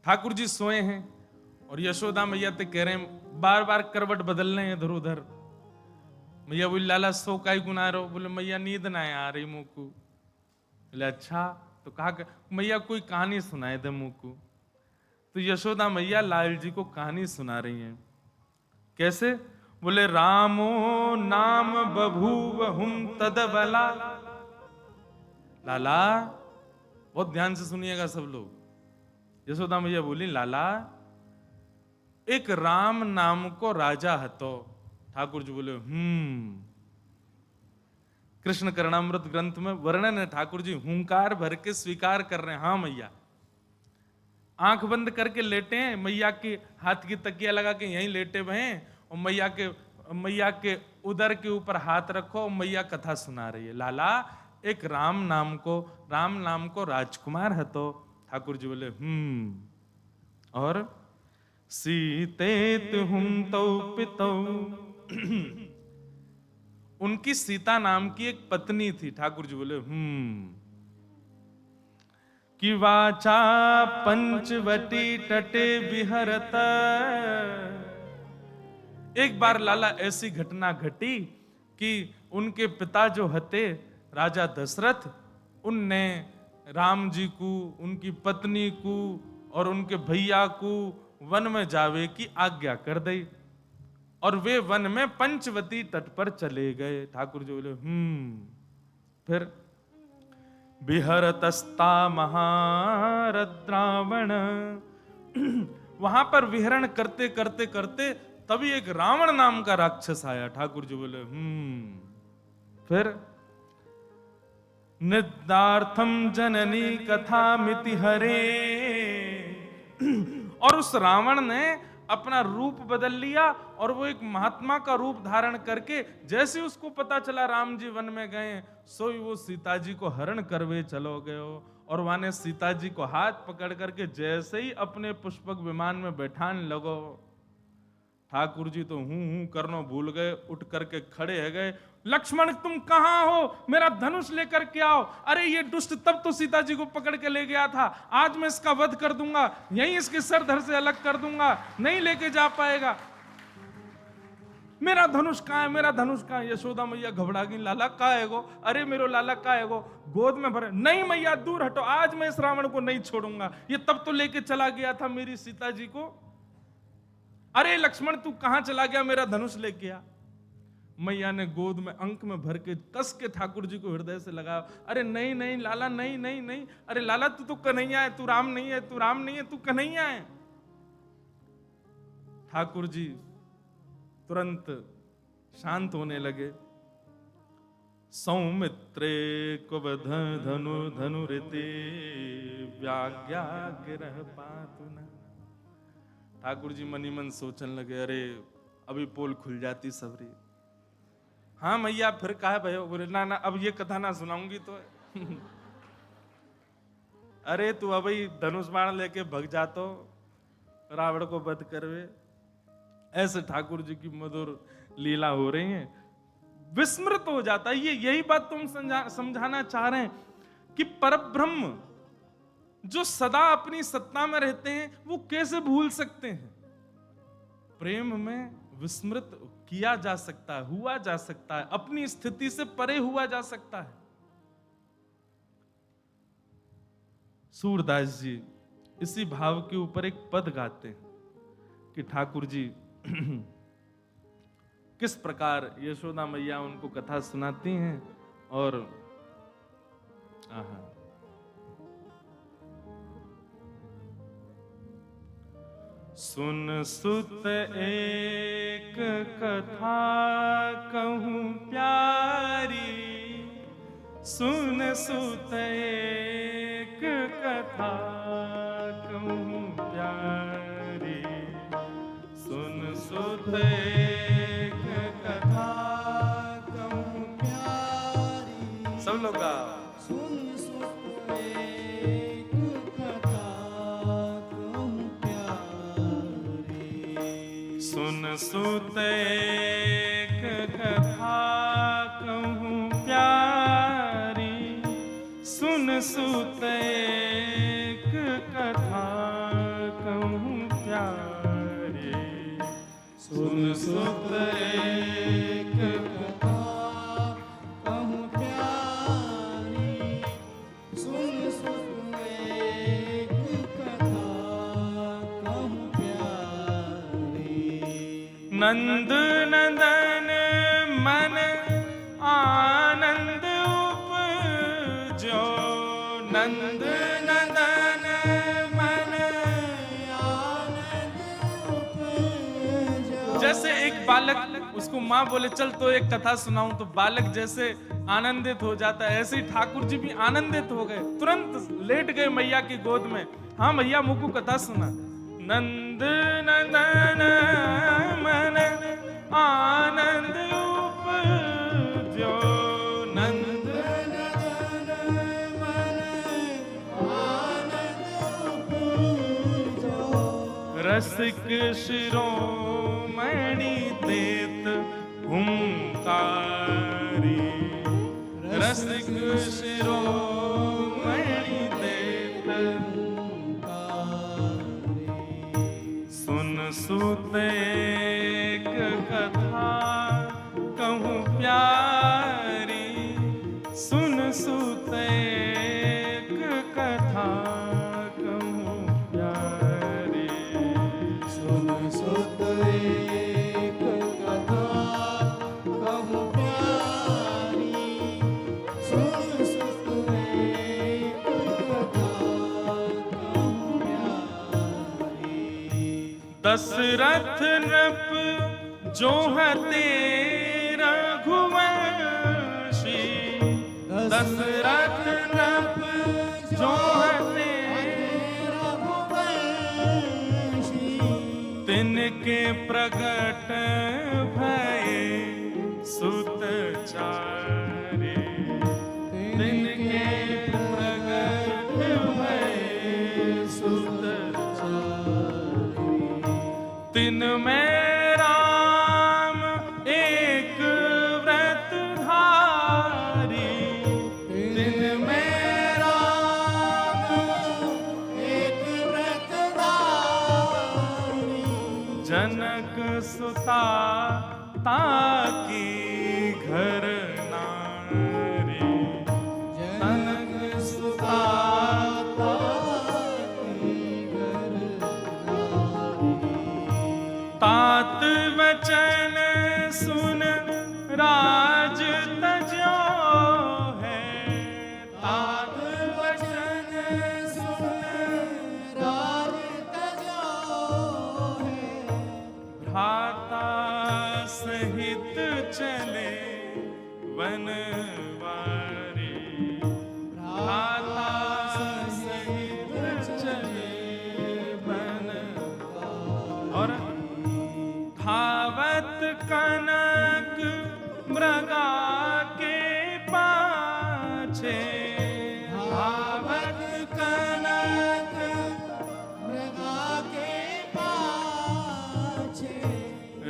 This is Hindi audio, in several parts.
ठाकुर जी सोए हैं और यशोदा मैया तो कह रहे हैं, बार बार करवट बदल रहे हैं इधर उधर। मैया बोली, लाला सो काई गुना रहो? बोले, मैया नींद ना आ रही मुँह को। बोले, अच्छा तो कहा मैया कोई कहानी सुनाए दे मुँह को। तो यशोदा मैया लाल जी को कहानी सुना रही हैं। कैसे? बोले, रामो नाम बभूव हुम तदबला। लाला बहुत ध्यान से सुनिएगा सब लोग। यशोदा मैया बोली, लाला एक राम नाम को राजा हतो। ठाकुर जी बोले, कृष्ण करणामृत ग्रंथ में वर्णन है, ठाकुर जी हुंकार भर के स्वीकार कर रहे हैं, हाँ मैया। आंख बंद करके लेटे हैं, मैया के हाथ की तकिया लगा के यहीं लेटे हुए हैं, और मैया के उदर के ऊपर हाथ रखो, मैया कथा सुना रही है। लाला एक राम नाम को राजकुमार है। तो ठाकुर जी बोले, और सीतेत हुम तौ पितौ। उनकी सीता नाम की एक पत्नी थी। ठाकुर जी बोले, कि वाचा पंचवटी तटे विहरत। एक बार लाला ऐसी घटना घटी कि उनके पिता जो हते राजा दशरथ, उनने राम जी को, उनकी पत्नी को और उनके भैया को वन में जावे की आज्ञा कर दी, और वे वन में पंचवती तट पर चले गए। ठाकुर जी बोले, फिर विहरतस्ता महारद्रावण। वहां पर विहरण करते करते करते तभी एक रावण नाम का राक्षस आया। ठाकुर जी बोले, फिर निदार्थम जननी कथा मिति हरे। और उस रावण ने अपना रूप बदल लिया और वो एक महात्मा का रूप धारण करके, जैसे उसको पता चला राम जी वन में गए, सोई वो सीता जी को हरण करवे चलो गयो। और वाने सीता जी को हाथ पकड़ करके जैसे ही अपने पुष्पक विमान में बैठान लगो, ठाकुर जी तो हूं करनो भूल गए, उठ करके खड़े है गए। लक्ष्मण तुम कहां हो? मेरा धनुष लेकर के आओ। अरे ये दुष्ट तब तो सीता जी को पकड़ के ले गया था, आज मैं इसका वध कर दूंगा, यहीं इसके सर धड़ से अलग कर दूंगा, नहीं लेके जा पाएगा। मेरा धनुष कहां है? मेरा धनुष कहां है? यशोदा मैया घबरा गई, लाला कहां है गो? अरे मेरो लाला कहां है गो? गोद में भरे। नहीं मैया दूर हटो, आज मैं इस रावण को नहीं छोड़ूंगा, ये तब तो लेके चला गया था मेरी सीता जी को। अरे लक्ष्मण तू कहां चला गया? मेरा धनुष लेके आ। मैया ने गोद में अंक में भर के कस के ठाकुर जी को हृदय से लगाया। अरे नहीं नहीं लाला, नहीं नहीं नहीं, अरे लाला तू तो कन्हैया है, तू राम नहीं है, तू राम नहीं है, तू कन्हैया है। ठाकुर जी तुरंत शांत होने लगे। सौमित्रे कुबध धनु धनुरिते व्याज्ञा गिरह पातुना। ठाकुर जी मनी मन सोचने लगे, अरे अभी पोल खुल जाती सबरी। हाँ मैया फिर कहा भाई? बोले, ना ना अब ये कथा ना सुनाऊंगी तो। अरे तू अभी धनुष बाण लेके भग जातो, रावण को वध करवे। ऐसे ठाकुर जी की मधुर लीला हो रही है, विस्मृत हो जाता है। ये यही बात तुम समझाना चाह रहे हैं कि परब्रह्म जो सदा अपनी सत्ता में रहते हैं, वो कैसे भूल सकते हैं? प्रेम में विस्मृत किया जा सकता है, हुआ जा सकता है, अपनी स्थिति से परे हुआ जा सकता है। सूरदास जी इसी भाव के ऊपर एक पद गाते हैं कि ठाकुर जी किस प्रकार यशोदा मैया उनको कथा सुनाती हैं। और सुन सुत एक कथा कहूं प्यारी, सुन सुत एक कथा कहूं प्यारी, सुन सुत एक कथा कहूं प्यारी। सब लोग का सुन सुत एक कथा कहूं प्यारी, सुन सुत एक कथा कहूं प्यारी, सुन सुत एक कथा सुत एक कथा कहूँ प्यारी, सुन सुत एक कथा कहूँ प्यारी। नंद नंदन मन आनंद उपजो, नंद नंदन मन आनंद उपजो। जैसे एक बालक, उसको माँ बोले चल तो एक कथा सुनाऊं, तो बालक जैसे आनंदित हो जाता है, ऐसे ही ठाकुर जी भी आनंदित हो गए, तुरंत लेट गए मैया की गोद में। हाँ मैया मुझको कथा सुना। नंद नंदन मन आनंद उपजो, नंद नंदन मन आनंद उपजो। रसिक शिरोमणि देत हुंकारी, रसिक शिरोमणि देत हुंकारी। सुन सुत एक कथा कहूँ प्यारी, सुन सुत एक कथा कहूँ प्यारी। सुन सुत एक कथा कहूँ प्यारी, सुन सुत एक कथा कहूँ प्यारी। दशरथ नृप जो है तेरा रघुवंशी, दशरथ नृप जो है तेरा रघुवंशी। तिनके प्रगट भये सुत चारे, तिनके प्रगट भये सुत चारे। तिन में राम एक व्रत धारी, तिन में राम एक व्रत धारी। जनक सुता ताकी घर नारी, जनक सुता ताकी घर नारी। तात वचन सुन राज तजो है, तात वचन सुन राज तजो है। भ्राता सहित चले वनवारी, भ्राता सहित चले वनवारी। और धावत कनक मृगा के पाछे, धावत कनक मृगा के पाछे।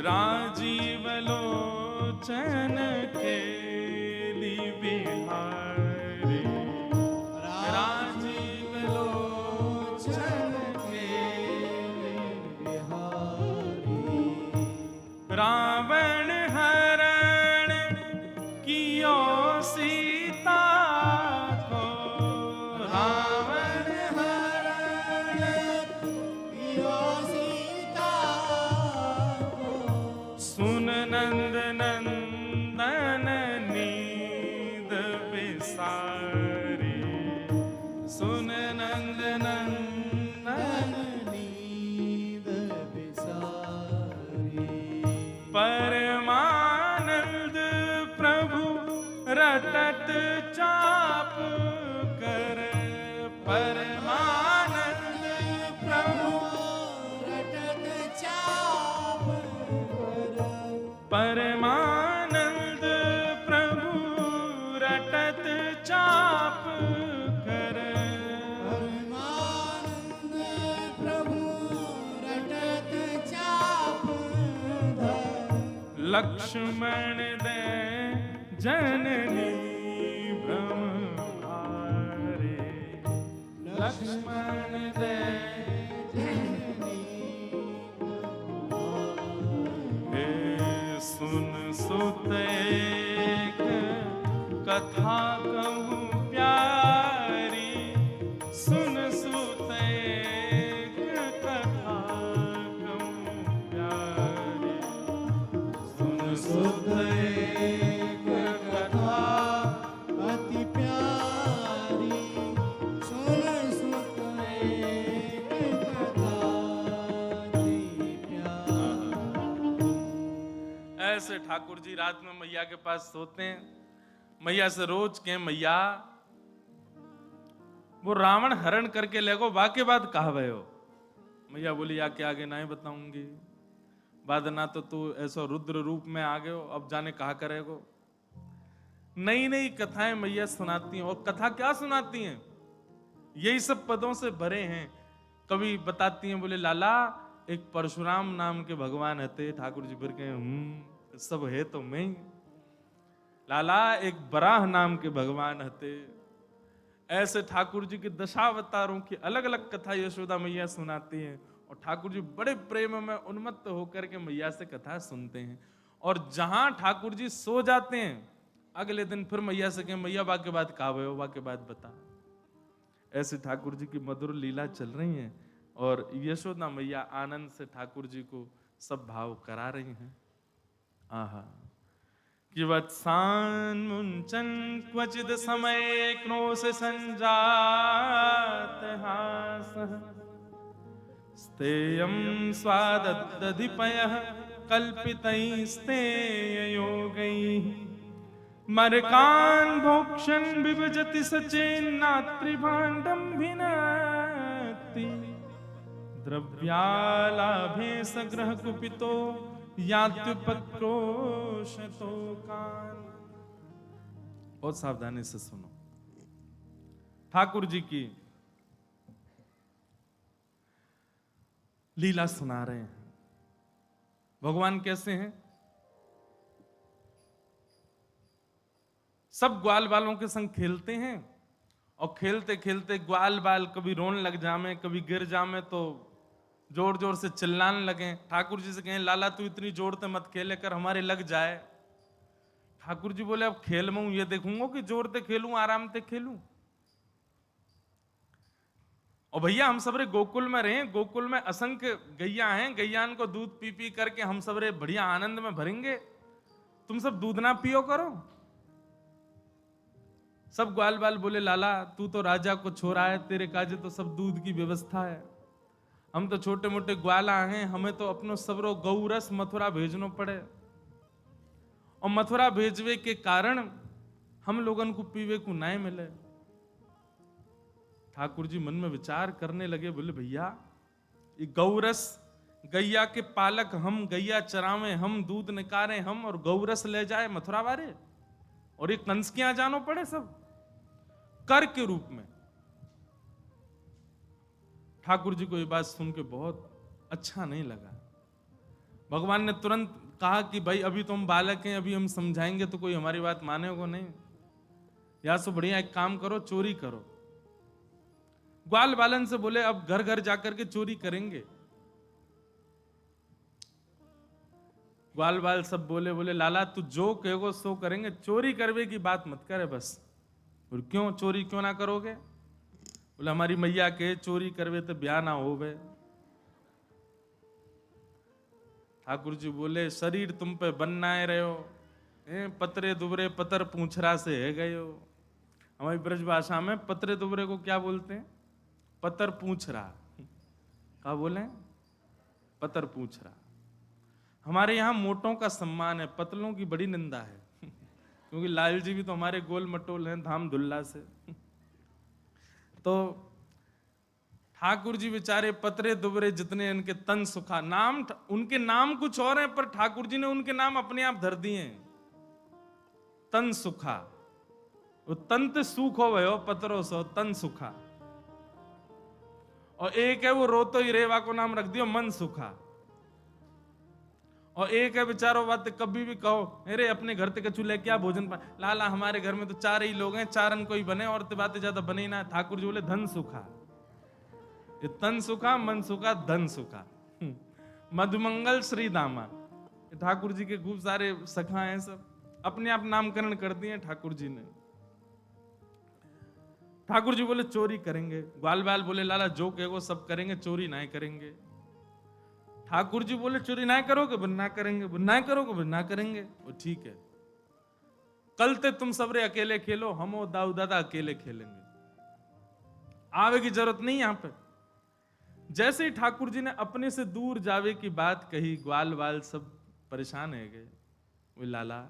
राजीव लोचन के बिहारी, राजीव लोचन के बिहारी। रावण हरण कियो सीता को, रावण हरण कियो सीता को। सुन नंद नंदन नींद बिसारी, सुन नंद नंदन नींद बिसारी। परमानंद प्रभु रटत चाप कर, परमानंद प्रभु रटत चाप कर। परमानंद प्रभु रटत चाप कर, परमानंद प्रभु रटत चाप धर। लक्ष्मण दे जननी भ्रम भारे, लक्ष्मण दे जननी हे सुन सुत एक कथा कहूँ प्यारी, सुन सुत एक कथा कहूँ प्यारी, सुन सुत एक कथा अति प्यारी, सुन सुत एक कथा अति प्यारी। ऐसे ठाकुर जी रात में मैया के पास सोते हैं। मैया से रोज के मैया वो रावण हरण करके ले गो, वाके बाद कहा भय हो। मैया बोली आके आगे ना ही बताऊंगी, बाद ना तो तू ऐसा रुद्र रूप में आ गए हो, अब जाने कहा करेगो। नई नई कथाएं मैया सुनाती हैं, और कथा क्या सुनाती हैं, यही सब पदों से भरे हैं। कभी बताती हैं, बोले लाला एक परशुराम नाम के भगवान हते। ठाकुर जी फिर कहे सब है तो मैं ही। लाला एक बराह नाम के भगवान हते। ऐसे ठाकुर जी के दशावतारों की अलग अलग कथा यशोदा मैया सुनाती हैं, और ठाकुर जी बड़े प्रेम में उन्मत्त होकर के मैया से कथा सुनते हैं। और जहां ठाकुर जी सो जाते हैं, अगले दिन फिर मैया से कहें मैया वाक्य बात कहा हो, वाक्य बात बता। ऐसे ठाकुर जी की मधुर लीला चल रही है, और यशोदा मैया आनंद से ठाकुर जी को सब भाव करा रही हैं। आहा कि वत्सान मुंचन क्वचिद समय क्रोश संजात हासः, स्तेयं स्वाददधिपयः कल्पितैस्तेययोगैः, मरकान् भोक्षन् विभजति सचेन्नात्रिभाण्डं भिनत्ति, द्रव्यालाभे सग्रह कुपितो यात्युपक्रोशतो कान। बहुत सावधानी से सुनो, ठाकुर जी की लीला सुना रहे हैं। भगवान कैसे हैं? सब ग्वाल बालों के संग खेलते हैं, और खेलते खेलते ग्वाल बाल कभी रोने लग जामे, कभी गिर जामे तो जोर जोर से चिल्लाने लगे। ठाकुर जी से कहें लाला तू इतनी जोर से मत खेले कर, हमारे लग जाए। ठाकुर जी बोले अब खेल में ये देखूंगा कि जोर से खेलूं आराम से खेलूं। और भैया हम सबरे गोकुल में रहे, गोकुल में असंख्य गैया हैं, गैयान को दूध पी पी करके हम सबरे बढ़िया आनंद में भरेंगे। तुम सब दूध ना पियो करो। सब ग्वाल बाल बोले लाला तू तो राजा को छोड़ा है, तेरे काजे तो सब दूध की व्यवस्था है, हम तो छोटे मोटे ग्वाला हैं, हमें तो अपनो सबरो गौरस मथुरा भेजनो पड़े, और मथुरा भेजवे के कारण हम लोगन को पीवे को नहीं मिले। ठाकुर जी मन में विचार करने लगे, बोले भैया ये गौरस, गैया के पालक हम, गैया चरावे हम, दूध निकारे हम, और गौरस ले जाए मथुरा वाले, और ये कंस के यहां जानो पड़े सब कर के रूप में। ठाकुर जी को ये बात सुन के बहुत अच्छा नहीं लगा। भगवान ने तुरंत कहा कि भाई अभी तो हम बालक हैं, अभी हम समझाएंगे तो कोई हमारी बात मानेगा नहीं, या सो बढ़िया एक काम करो चोरी करो। ग्वाल बालन से बोले अब घर घर जाकर के चोरी करेंगे। ग्वाल बाल सब बोले, बोले लाला तू जो कहोगे सो करेंगे, चोरी करवे की बात मत करे बस। और क्यों चोरी क्यों ना करोगे? बोले हमारी मैया के चोरी करवे तो ब्याह ना होवे। ठाकुर जी बोले शरीर तुम पे बननाए रहे हो, पतरे दुबरे पतर पूंछरा से है गए हो। हमारी ब्रज भाषा में पतरे दुबरे को क्या बोलते हैं? पतर पूंछरा। क्या बोले? पतर पूंछरा। हमारे यहाँ मोटों का सम्मान है, पतलों की बड़ी निंदा है, क्योंकि लाल जी भी तो हमारे गोल मटोल हैं धाम धुल्ला से। तो ठाकुर जी बेचारे पतरे दुबरे जितने इनके तन सुखा, नाम उनके नाम कुछ और हैं, पर ठाकुर जी ने उनके नाम अपने आप धर दिए हैं। तन सुखा, वो तंत सुख हो गयो पतरो सो तन सुखा। और एक है वो रोतो ही रेवा को नाम रख दियो मन सुखा। और एक है बेचारो बात कभी भी कहो अरे अपने घर तक चूल्हे क्या भोजन पा लाला हमारे घर में तो चार ही लोग हैं, चारन कोई बने और तो बातें ज्यादा बने ना। ठाकुर जी बोले धन सुखा। ये तन सुखा, मन सुखा, धन सुखा। मधुमंगल श्री दामा, ठाकुर जी के खूब सारे सखा हैं, सब अपने आप नामकरण कर दिए ठाकुर जी ने। ठाकुर जी बोले चोरी करेंगे, ग्वाल बाल बोले लाला जो कहेगो सब करेंगे, चोरी नहीं करेंगे। ठाकुर जी बोले चोरी ना करोगे, बोले ना करेंगे, बोले ना करोगे, बोले ना करेंगे। वो ठीक है, कल ते तुम सबरे अकेले खेलो, हम और दाऊ दादा अकेले खेलेंगे, आवे की जरूरत नहीं यहां पे। जैसे ही ठाकुर जी ने अपने से दूर जावे की बात कही, ग्वाल बाल सब परेशान है गए। वो लाला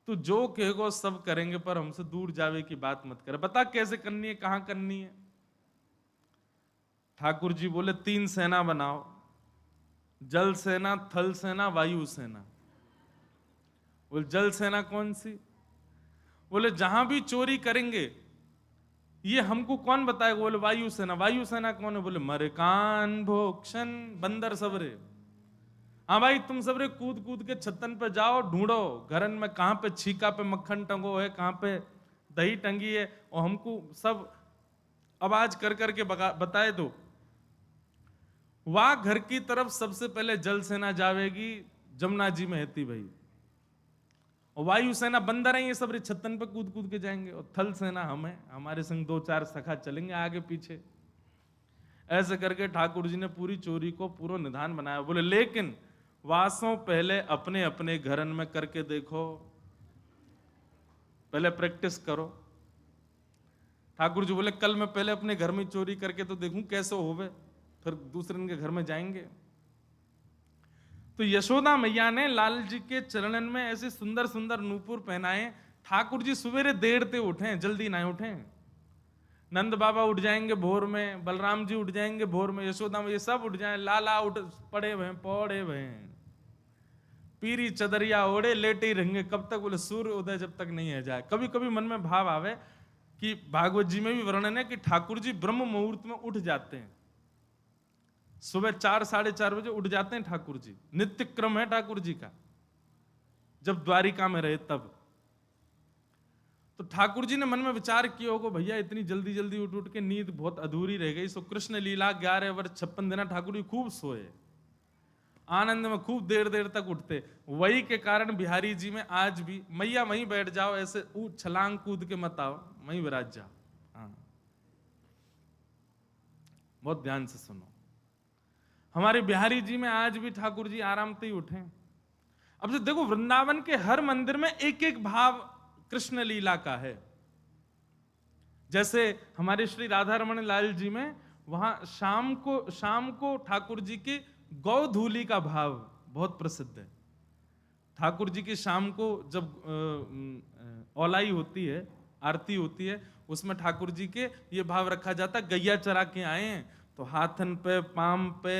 तू जो कहेगो सब करेंगे, पर हमसे दूर जावे की बात मत कर, बता कैसे करनी है, कहां करनी है। ठाकुर जी बोले 3 सेना बनाओ, जल सेना, थल सेना, वायु सेना। बोले जल सेना कौन सी? बोले जहां भी चोरी करेंगे ये हमको कौन बताएगा? बोले वायु सेना। वायु सेना कौन है? बोले मरकान भोक्षण बंदर सबरे। हाँ भाई तुम सबरे कूद कूद के छतन पे जाओ, ढूंढो घरन में कहां पे छीका पे मक्खन टंगो है, कहां पे दही टंगी है, और हमको सब आवाज कर करके बताए दो। वहां घर की तरफ सबसे पहले जल सेना जावेगी, जमुना जी में हेती भाई, और वायु सेना बंदर है, ये सब छतन पे कूद कूद के जाएंगे, और थल सेना हमें, हमारे संग 2-4 सखा चलेंगे आगे पीछे। ऐसे करके ठाकुर जी ने पूरी चोरी को पूरा निधान बनाया। बोले लेकिन वासों पहले अपने अपने घरन में करके देखो, पहले प्रैक्टिस करो। ठाकुर जी बोले कल मैं पहले अपने घर में चोरी करके तो देखूं कैसे होवे, फिर दूसरे के घर में जाएंगे। तो यशोदा मैया ने लाल जी के चरणन में ऐसे सुंदर सुंदर नूपुर पहनाए। ठाकुर जी सवेरे देर ते उठे, जल्दी ना उठे। नंद बाबा उठ जाएंगे भोर में, बलराम जी उठ जाएंगे भोर में, यशोदा मैया सब उठ जाए, लाला उठ पड़े भय पौड़े भय, पीरी चदरिया ओढ़े लेटे ही रहेंगे कब तक? बोले सूर्य उदय जब तक नहीं है जाए। कभी कभी मन में भाव आवे कि भागवत जी में भी वर्णन है कि ठाकुर जी ब्रह्म मुहूर्त में उठ जाते हैं, सुबह 4-4:30 बजे उठ जाते हैं ठाकुर जी। नित्य क्रम है ठाकुर जी का, जब द्वारिका में रहे तब। तो ठाकुर जी ने मन में विचार किया होगा भैया इतनी जल्दी जल्दी उठ उठ के नींद बहुत अधूरी रह गई। सो कृष्ण लीला 11 वर्ष 56 दिन ठाकुर जी खूब सोए, आनंद में खूब देर देर तक उठते। वही के कारण बिहारी जी में आज भी मैया वहीं बैठ जाओ, ऐसे छलांग कूद के मत आओ, वहीं विराज जाओ। हाँ, बहुत ध्यान से सुनो। हमारे बिहारी जी में आज भी ठाकुर जी आराम से ही उठे। अब से देखो वृंदावन के हर मंदिर में एक एक भाव कृष्ण लीला का है। जैसे हमारे श्री राधा रमण लाल जी में वहां शाम को ठाकुर जी की गौधूली का भाव बहुत प्रसिद्ध है। ठाकुर जी की शाम को जब औलाई होती है, आरती होती है, उसमें ठाकुर जी के ये भाव रखा जाता, गैया चरा के आए हैं तो हाथन पे, पाम पे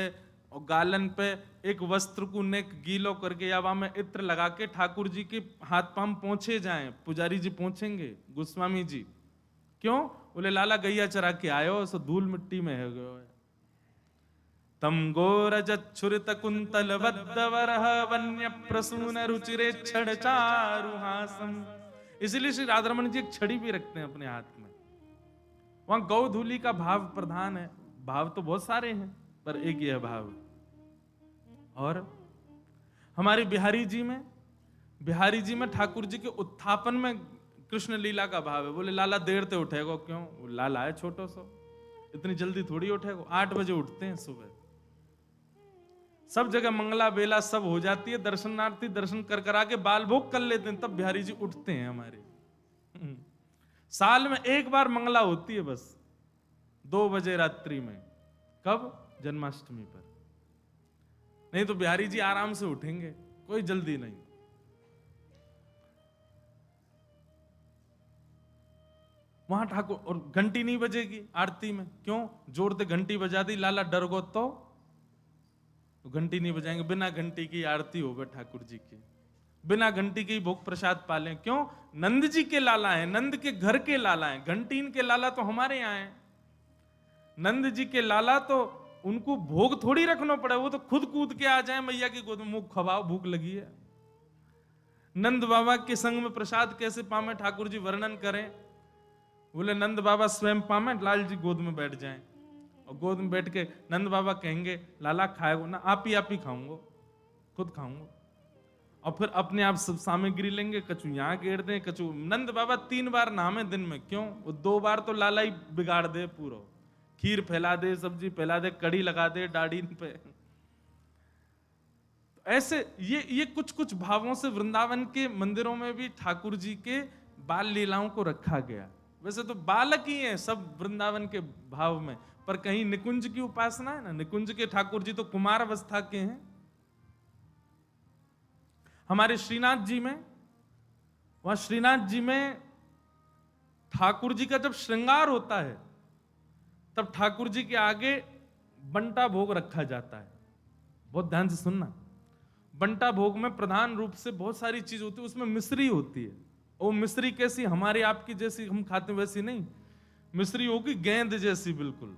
और गालन पे एक वस्त्र को नेक गीलो करके या वहां में इत्र लगा के ठाकुर जी के हाथ पाम पोंछे जाएं। पुजारी जी पोंछेंगे, गोस्वामी जी। क्यों? बोले लाला गैया चरा के आयो, सो धूल मिट्टी में है गयो है। तम गोरजच्छुरित कुंतल वद्दवरह वन्य प्रसून रुचिरे छड़ चारुहासम। इसलिए श्री राधारमण जी एक छड़ी भी रखते हैं अपने हाथ में। वहां गौधूली का भाव प्रधान है। भाव तो बहुत सारे हैं पर एक यह भाव। और हमारे बिहारी जी में ठाकुर जी के उत्थापन में कृष्ण लीला का भाव है। बोले लाला देर से उठेगा क्यों? वो लाला है छोटो सो, इतनी जल्दी थोड़ी उठेगा। 8 बजे उठते हैं सुबह, सब जगह मंगला बेला सब हो जाती है, दर्शनार्थी दर्शन कर कर आके बाल भोग कर लेते हैं, तब बिहारी जी उठते हैं हमारे। साल में एक बार मंगला होती है बस, 2 बजे रात्रि में। कब? जन्माष्टमी पर। नहीं तो बिहारी जी आराम से उठेंगे, कोई जल्दी नहीं। वहां ठाकुर, और घंटी नहीं बजेगी आरती में। क्यों? जोर से घंटी बजा दी, लाला डर गो तो घंटी नहीं बजाएंगे। बिना घंटी की आरती होवे ठाकुर जी की, बिना घंटी के भोग प्रसाद पालें। क्यों? नंद जी के लाला हैं, नंद के घर के लाला हैं। घंटी इनके लाला तो हमारे यहाँ हैं। नंद जी के लाला तो उनको भोग थोड़ी रखना पड़े, वो तो खुद कूद के आ जाए मैया की गोद में, मुंह खवाओ भूख लगी है। नंद बाबा के संग में प्रसाद कैसे पावे ठाकुर जी वर्णन करें। बोले नंद बाबा स्वयं पावे, लाल जी गोद में बैठ जाएं, और गोद में बैठ के नंद बाबा कहेंगे लाला खाएगो ना? आप ही खाऊंगो, खुद खाऊंगो। और फिर अपने आप सब सामग्री लेंगे, कछु यहाँ गेर दें, कछु। नंद बाबा 3 बार नहामे दिन में, क्यों? वो 2 बार तो लाला ही बिगाड़ दे पूरा, खीर फैला दे, सब्जी फैला दे, कड़ी लगा दे दाढ़ी पे। ऐसे ये कुछ कुछ भावों से वृंदावन के मंदिरों में भी ठाकुर जी के बाल लीलाओं को रखा गया। वैसे तो बालक ही हैं सब वृंदावन के भाव में, पर कहीं निकुंज की उपासना है ना, निकुंज के ठाकुर जी तो कुमार अवस्था के हैं। हमारे श्रीनाथ जी में, वहां श्रीनाथ जी में ठाकुर जी का जब श्रृंगार होता है तब ठाकुर जी के आगे बंटा भोग रखा जाता है। बहुत ध्यान से सुनना, बंटा भोग में प्रधान रूप से बहुत सारी चीज होती है, उसमें मिश्री होती है। वो मिश्री कैसी? हमारे आपकी जैसी हम खाते हैं वैसी नहीं, मिश्री होगी गेंद जैसी बिल्कुल,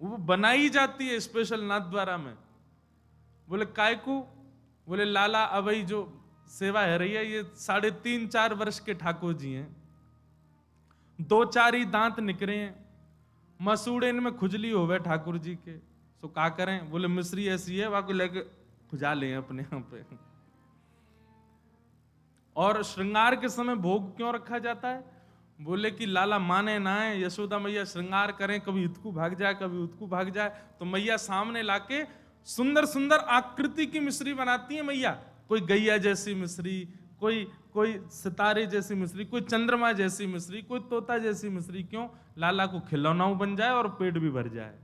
वो बनाई जाती है स्पेशल नाथ द्वारा में। बोले काय को? बोले लाला अबई जो सेवा है रही है, ये 3.5-4 वर्ष के ठाकुर जी हैं, 2-4 ही दांत निकले हैं, मसूड़े इनमें खुजली हो गए ठाकुर जी के, सो क्या करें? बोले मिश्री ऐसी है, वहां को लेके खुजा लें अपने यहाँ पे। और श्रृंगार के समय भोग क्यों रखा जाता है? बोले कि लाला माने ना है, यशोदा मैया श्रृंगार करें, कभी इतकू भाग जाए, कभी उतकू भाग जाए, तो मैया सामने लाके सुंदर सुंदर आकृति की मिश्री बनाती है मैया। कोई गैया जैसी मिश्री, कोई सितारे जैसी मिश्री, कोई चंद्रमा जैसी मिश्री, कोई तोता जैसी मिश्री। क्यों? लाला को खिलौना बन जाए और पेट भी भर जाए।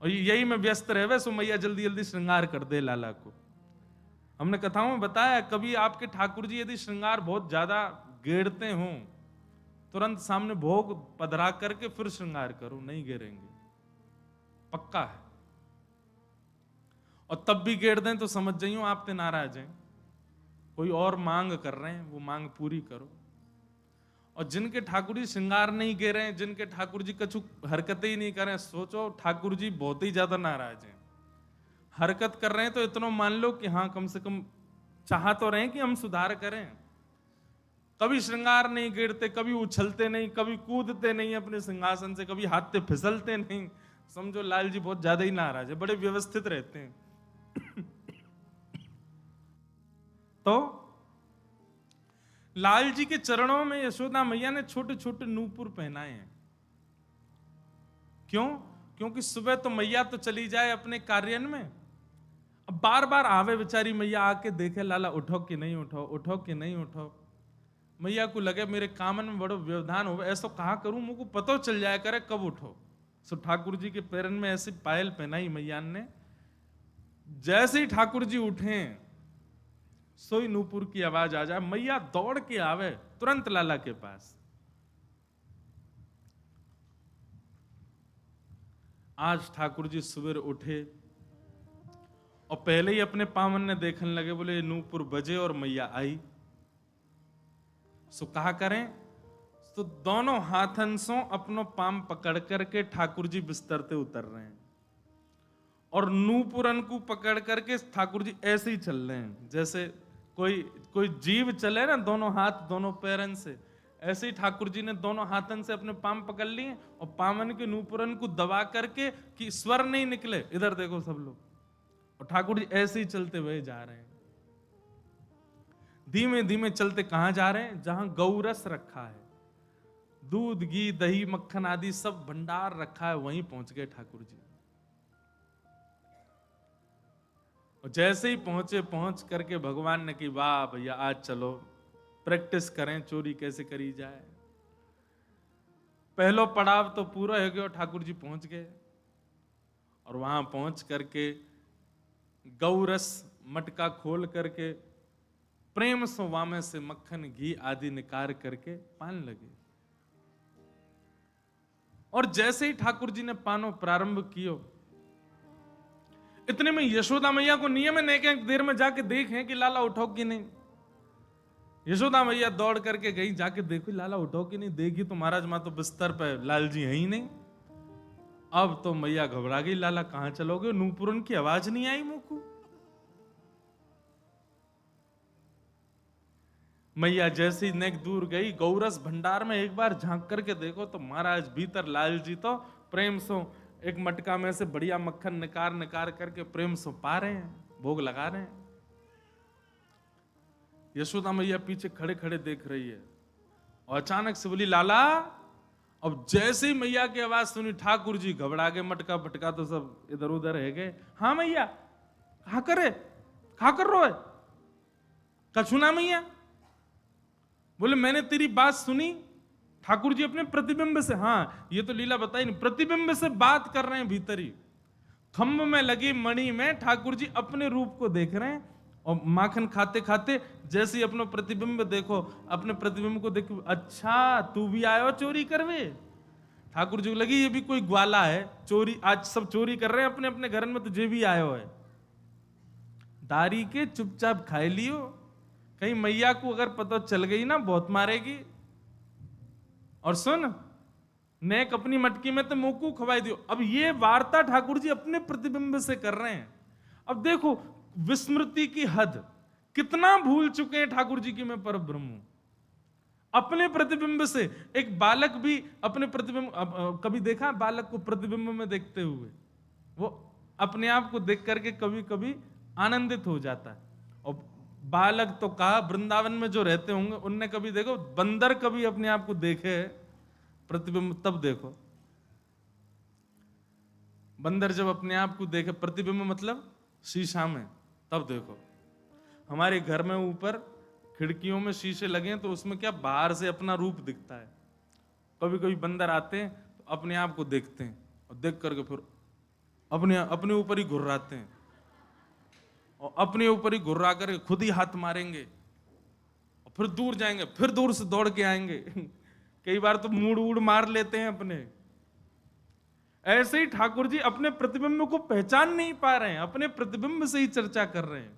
और यही में व्यस्त रहे, सो मैया जल्दी जल्दी श्रृंगार कर दे लाला को। हमने कथाओं में बताया, कभी आपके ठाकुर जी यदि श्रृंगार बहुत ज्यादा गेरते हों, तुरंत सामने भोग पधरा करके फिर श्रृंगार करो, नहीं गेरेंगे, पक्का है। और तब भी गेर दें तो समझ जाइयो आप ते नाराज हैं, कोई और मांग कर रहे हैं, वो मांग पूरी करो। और जिनके ठाकुर जी श्रृंगार नहीं गेरे हैं, जिनके ठाकुर जी कछु हरकतें ही नहीं करें, सोचो ठाकुर जी बहुत ही ज्यादा नाराज हैं। हरकत कर रहे हैं तो इतना मान लो कि हाँ कम से कम चाह तो रहे हैं कि हम सुधार करें। कभी श्रृंगार नहीं गिरते, कभी उछलते नहीं, कभी कूदते नहीं अपने सिंहासन से, कभी हाथ पे फिसलते नहीं, समझो लाल जी बहुत ज्यादा ही नाराज है, बड़े व्यवस्थित रहते हैं। तो लाल जी के चरणों में यशोदा मैया ने छोटे छोटे नूपुर पहनाए हैं। क्यों? क्योंकि सुबह तो मैया तो चली जाए अपने कार्य में, अब बार बार आवे बेचारी मैया, आके देखे लाला उठो कि नहीं उठो, उठो कि नहीं उठो। मैया को लगे मेरे कामन में बड़ो व्यवधान हो, ऐसा कहा करूं मुझको पता चल जाया करे कब उठो। सो ठाकुर जी के पैरन में ऐसी पायल पहनाई मैया ने, जैसे ही ठाकुर जी उठे सोई नूपुर की आवाज आ जाए, मैया दौड़ के आवे तुरंत लाला के पास। आज ठाकुर जी सवेरे उठे और पहले ही अपने पावन ने देखने लगे, बोले नूपुर बजे और मैया आई। सो कहा करें, तो दोनों हाथन से अपनो पाम पकड़ करके ठाकुर जी बिस्तर से उतर रहे हैं और नूपुरन को पकड़ करके ठाकुर जी ऐसे ही चल रहे हैं जैसे कोई जीव चले ना, दोनों हाथ दोनों पैरन से। ऐसे ही ठाकुर जी ने दोनों हाथन से अपने पाम पकड़ लिए और पामन के नूपुरन को दबा करके कि स्वर नहीं निकले, इधर देखो सब लोग, और ठाकुर जी ऐसे ही चलते हुए जा रहे हैं। धीमे धीमे चलते कहां जा रहे हैं? जहां गौरस रखा है, दूध घी दही मक्खन आदि सब भंडार रखा है, वहीं पहुंच गए ठाकुर जी। और जैसे ही पहुंचे, पहुंच करके भगवान ने कि वाह भैया आज चलो प्रैक्टिस करें चोरी कैसे करी जाए। पहलो पड़ाव तो पूरा हो गया, ठाकुर जी पहुंच गए और वहां पहुंच करके गौरस मटका खोल करके प्रेम से वामे से मक्खन घी आदि निकाल करके पान लगे। और जैसे ही ठाकुर जी ने पानो प्रारंभ कियो, इतने में यशोदा मैया को नियम है कि देर में जाके देखें कि लाला उठो कि नहीं। यशोदा मैया दौड़ करके गई, जाके देखो लाला उठो कि नहीं। देखी तो महाराज मां तो बिस्तर पे, लाल जी है ही नहीं। अब तो मैया घबरा गई, लाला कहां चलोगे? नूपुरन की आवाज नहीं आई मुंह को। मैया जैसी नेक दूर गई, गौरस भंडार में एक बार झांक करके देखो तो महाराज भीतर लाल जी तो प्रेम से एक मटका में से बढ़िया मक्खन निकार करके प्रेम से पा रहे हैं, भोग लगा रहे हैं। यशोदा मैया पीछे खड़े खड़े देख रही है और अचानक से बोली लाला। अब जैसे ही मैया की आवाज सुनी ठाकुर जी घबरा गए, मटका फटका तो सब इधर उधर है गए। हाँ मैया, कहा कर रो है, कछुना मैया। बोले मैंने तेरी बात सुनी। ठाकुर जी अपने प्रतिबिंब से, हाँ ये तो लीला बताई नहीं, प्रतिबिंब से बात कर रहे हैं भीतर ही। खम्भ में लगी मणि में ठाकुर जी अपने रूप को देख रहे हैं और माखन खाते खाते जैसे ही अपना प्रतिबिंब देखो, अपने प्रतिबिंब को देखो, अच्छा तू भी आयो चोरी करवे। ठाकुर जी को लगी ये भी कोई ग्वाला है, चोरी आज सब चोरी कर रहे हैं अपने अपने घर में, तुझे भी आयो है। दारी के चुपचाप खाए लियो, कहीं मैया को अगर पता चल गई ना बहुत मारेगी। और सुन, नेक अपनी मटकी में तो मुंह को खवाई दियो। अब ये वार्ता ठाकुर जी अपने प्रतिबिंब से कर रहे हैं। अब देखो विस्मृति की हद, कितना भूल चुके हैं ठाकुर जी की मैं पर ब्रह्म हूं। अपने प्रतिबिंब से एक बालक भी अपने प्रतिबिंब, कभी देखा बालक को प्रतिबिंब में देखते हुए? वो अपने आप को देख करके कभी कभी आनंदित हो जाता है। और बालक तो कहा, वृंदावन में जो रहते होंगे उनने कभी देखो, बंदर कभी अपने आप को देखे प्रतिबिंब, तब देखो बंदर जब अपने आप को देखे प्रतिबिंब मतलब शीशा में, तब देखो। हमारे घर में ऊपर खिड़कियों में शीशे लगे हैं तो उसमें क्या बाहर से अपना रूप दिखता है। कभी कभी बंदर आते हैं तो अपने आप को देखते हैं और देख करके फिर अपने ऊपर ही घुर्राते हैं और अपने ऊपर ही घुर्रा करके खुद ही हाथ मारेंगे और फिर दूर जाएंगे, फिर दूर से दौड़ के आएंगे। कई बार तो मूड वूड मार लेते हैं अपने। ऐसे ही ठाकुर जी अपने प्रतिबिंब को पहचान नहीं पा रहे हैं, अपने प्रतिबिंब से ही चर्चा कर रहे हैं।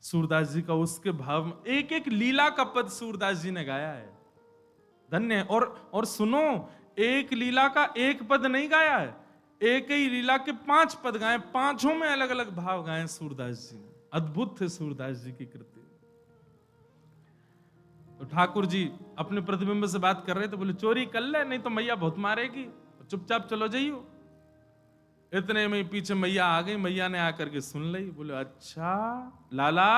सूरदास जी का उसके भाव में एक एक लीला का पद सूरदास जी ने गाया है, धन्य है। और सुनो, एक लीला का एक पद नहीं गाया है, एक ही लीला के 5 पद गाए, 5 में अलग अलग भाव गाए सूरदास जी ने। अद्भुत थे सूरदास जी की कृति। तो ठाकुर जी अपने प्रतिबिंब से बात कर रहे थे, बोले चोरी कर ले नहीं तो मैया बहुत मारेगी, चुपचाप चलो जाइयो। इतने में पीछे मैया आ गई, मैया ने आकर के सुन ली। बोले अच्छा लाला।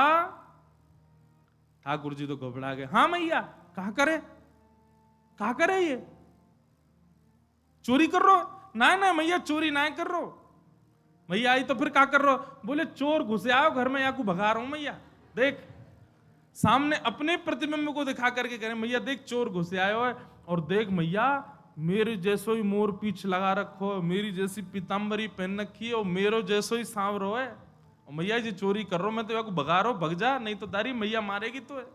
ठाकुर जी तो घबरा गए। हाँ मैया, कहा करे ये चोरी कर रो? ना ना मैया चोरी ना कर रो। मैया आई तो फिर क्या कर रो? बोले चोर घुसे आओ घर में, या को भगा रहा हूं मैया। देख सामने अपने प्रतिबिंब को दिखा करके कह रहे मैया देख चोर घुसे आयो है, और देख मैया मेरे जैसो ही मोर पीछ लगा रखो, मेरी जैसी पीताम्बरी पहन रखी है और मेरो जैसो ही सांवरो है, और मैया जी चोरी कर रो, मैं तो याको भगा रो, भग जा नहीं तो दारी मैया मारेगी तो है।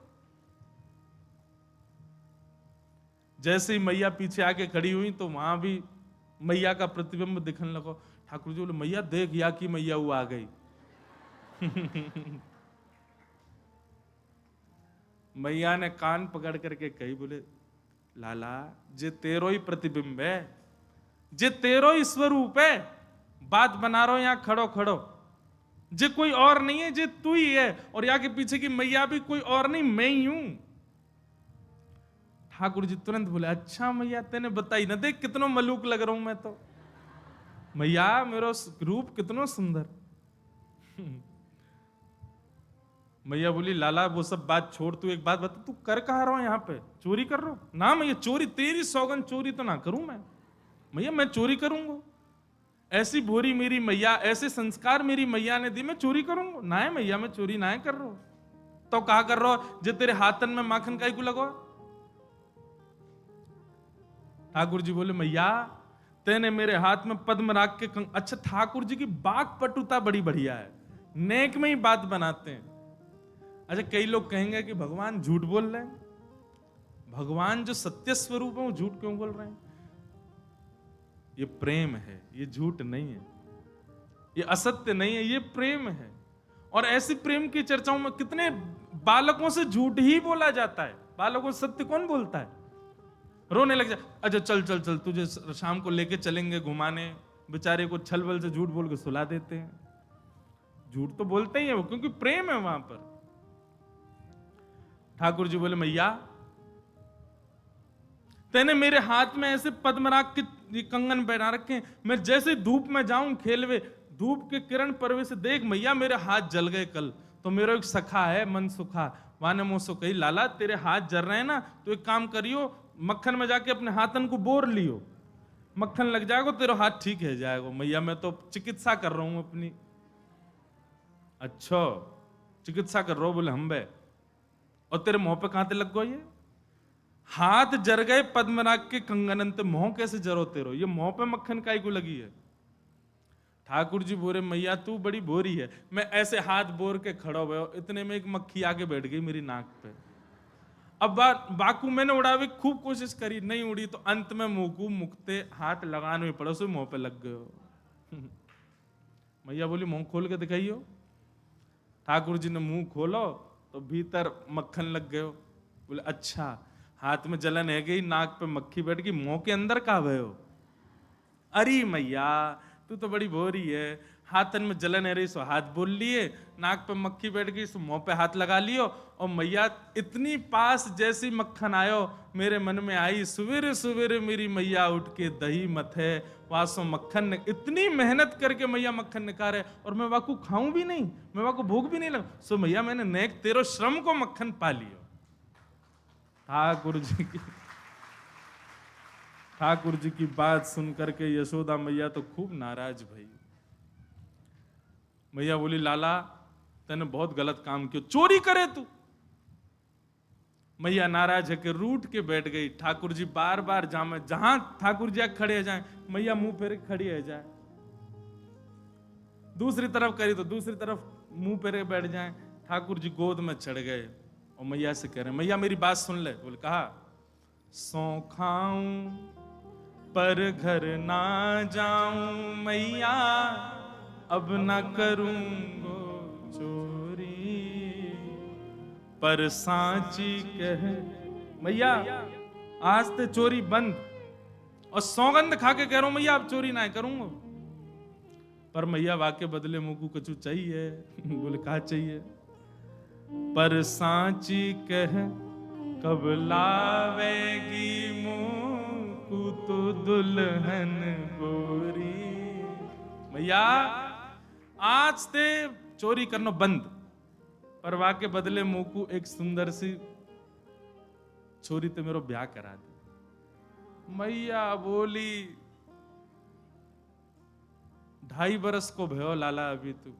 जैसे ही मैया पीछे आके खड़ी हुई तो वहां भी मैया का प्रतिबिंब दिखने लगा। ठाकुर जी बोले मैया देख या की मैया वो आ गई। मैया ने कान पकड़ करके कही, बोले लाला जे तेरो ही प्रतिबिंब है, जे तेरो ही स्वरूप है, बात बना रहो यहां खड़ो खड़ो, जे कोई और नहीं है, जे तू ही है, और यहाँ के पीछे की मैया भी कोई और नहीं, मैं ही हूं। ठाकुर जी तुरंत बोले अच्छा मैया तेने बताई ना, देख कितना मलूक लग रहा हूं मैं तो। मैया मेरा रूप कितना सुंदर। मैया बोली लाला वो सब बात छोड़, तू एक बात बता, तू कर कहा रहा हो यहाँ पे? चोरी कर रहा हो? ना मैया चोरी, तेरी सौगन चोरी तो ना करूं मैं। मैया मैं चोरी करूंगा? ऐसी भोरी मेरी मैया, ऐसे संस्कार मेरी मैया ने दी, मैं चोरी करूंगा? ना है मैया मैं चोरी ना कर रहा हूं। तो कहा कर रहा हो जो तेरे हाथन में माखन काई को लगवा? ठाकुर जी बोले मैया तेने मेरे हाथ में पद्म राग के अच्छा ठाकुर जी की बाक पटुता बड़ी बढ़िया है, नेक में ही बात बनाते हैं। अच्छा कई लोग कहेंगे कि भगवान झूठ बोल रहे हैं, भगवान जो सत्य स्वरूप है वो झूठ क्यों बोल रहे हैं? ये प्रेम है, ये झूठ नहीं है, ये असत्य नहीं है, ये प्रेम है। और ऐसी प्रेम की चर्चाओं में कितने बालकों से झूठ ही बोला जाता है, बालकों से सत्य कौन बोलता है? रोने लग जाए, अच्छा चल चल चल तुझे शाम को लेके चलेंगे घुमाने, बेचारे को छल बल से झूठ बोल के सुला देते हैं। झूठ तो बोलते ही है वो, क्योंकि प्रेम है वहां पर। ठाकुर जी बोले मैया तेने मेरे हाथ में ऐसे पद्मराग के कंगन पहना रखे हैं, मैं जैसे धूप में जाऊं खेलवे, धूप के किरण परवे से देख मैया मेरे हाथ जल गए कल। तो मेरा एक सखा है मन सुखा, वाने मुझसे कही लाला तेरे हाथ जल रहे हैं ना, तो एक काम करियो मक्खन में जाके अपने हाथन को बोर लियो, मक्खन लग जाएगा तेरा हाथ ठीक है जाएगा। मैया मैं तो चिकित्सा कर रहा हूं अपनी। अच्छा चिकित्सा कर रहा हूं? बोले हम बे। और तेरे मुंह पे कहां लग गो ये? हाथ जर गए पद्मनाग के कंगनंत, मुंह कैसे जरो तेरो? ये मुंह पे मक्खन काई को लगी है? ठाकुर जी बोले मैया तू बड़ी बोरी है। मैं ऐसे हाथ बोर के खड़ा हुआ, इतने में एक मक्खी आके बैठ गई मेरी नाक पे। अब बाकू मैंने उड़ावे खूब कोशिश करी, नहीं उड़ी, तो अंत में मुंह मुकते हाथ लगाने में पड़ो, मुंह पे लग गए। मैया बोली मुंह खोल के दिखाइयो। ठाकुर जी ने मुंह खोलो तो भीतर मक्खन लग गयो। बोले अच्छा, हाथ में जलन है गई, नाक पे मक्खी बैठ गई, मुंह के अंदर का भयो? अरे मैया तू तो बड़ी भोरी है, हाथन में जलन है रही सो हाथ बोल लिए, नाक पे मक्खी बैठ गई सो मुंह पे हाथ लगा लियो। और मैया इतनी पास जैसी मक्खन आयो मेरे मन में आई, सवेरे सवेरे मेरी मैया उठ के दही मथे वासो मक्खन, इतनी मेहनत करके मैया मक्खन निकाले और मैं वाकू खाऊं भी नहीं, मैं वाकू भूख भी नहीं लगा। सो मैया मैंने नेक तेरो श्रम को मक्खन पा लियो। ठाकुर जी की बात सुन करके यशोदा मैया तो खूब नाराज भई। मैया बोली लाला तने बहुत गलत काम किया, चोरी करे तू। मैया नाराज है कि रूठ के बैठ गई। ठाकुर जी बार बार जामे, जहां ठाकुर जी खड़े हो जाए मैया मुंह फेर खड़ी हो जाए, दूसरी तरफ करी तो दूसरी तरफ मुंह फेरे बैठ जाए। ठाकुर जी गोद में चढ़ गए और मैया से कह रहे मैया मेरी बात सुन ले। बोले कहा सौ खाऊं पर घर ना जाऊं मैया, अब ना करूंगो चोरी, पर सांची कह मैया आज ते चोरी बंद, और सौगंध खा के कह रहा हूं मैया अब चोरी ना करूंगा। पर मैया वाके बदले मुंह को कछु चाहिए। बोले कहा चाहिए? पर सांची कह कब लावेगी मुंह को तो दुल्हन गोरी। मैया आज ते चोरी करना बंद, पर वाके बदले मुंह को एक सुंदर सी छोरी ते मेरो ब्याह करा दे। मैया बोली 2.5 बरस को भयो लाला अभी तू।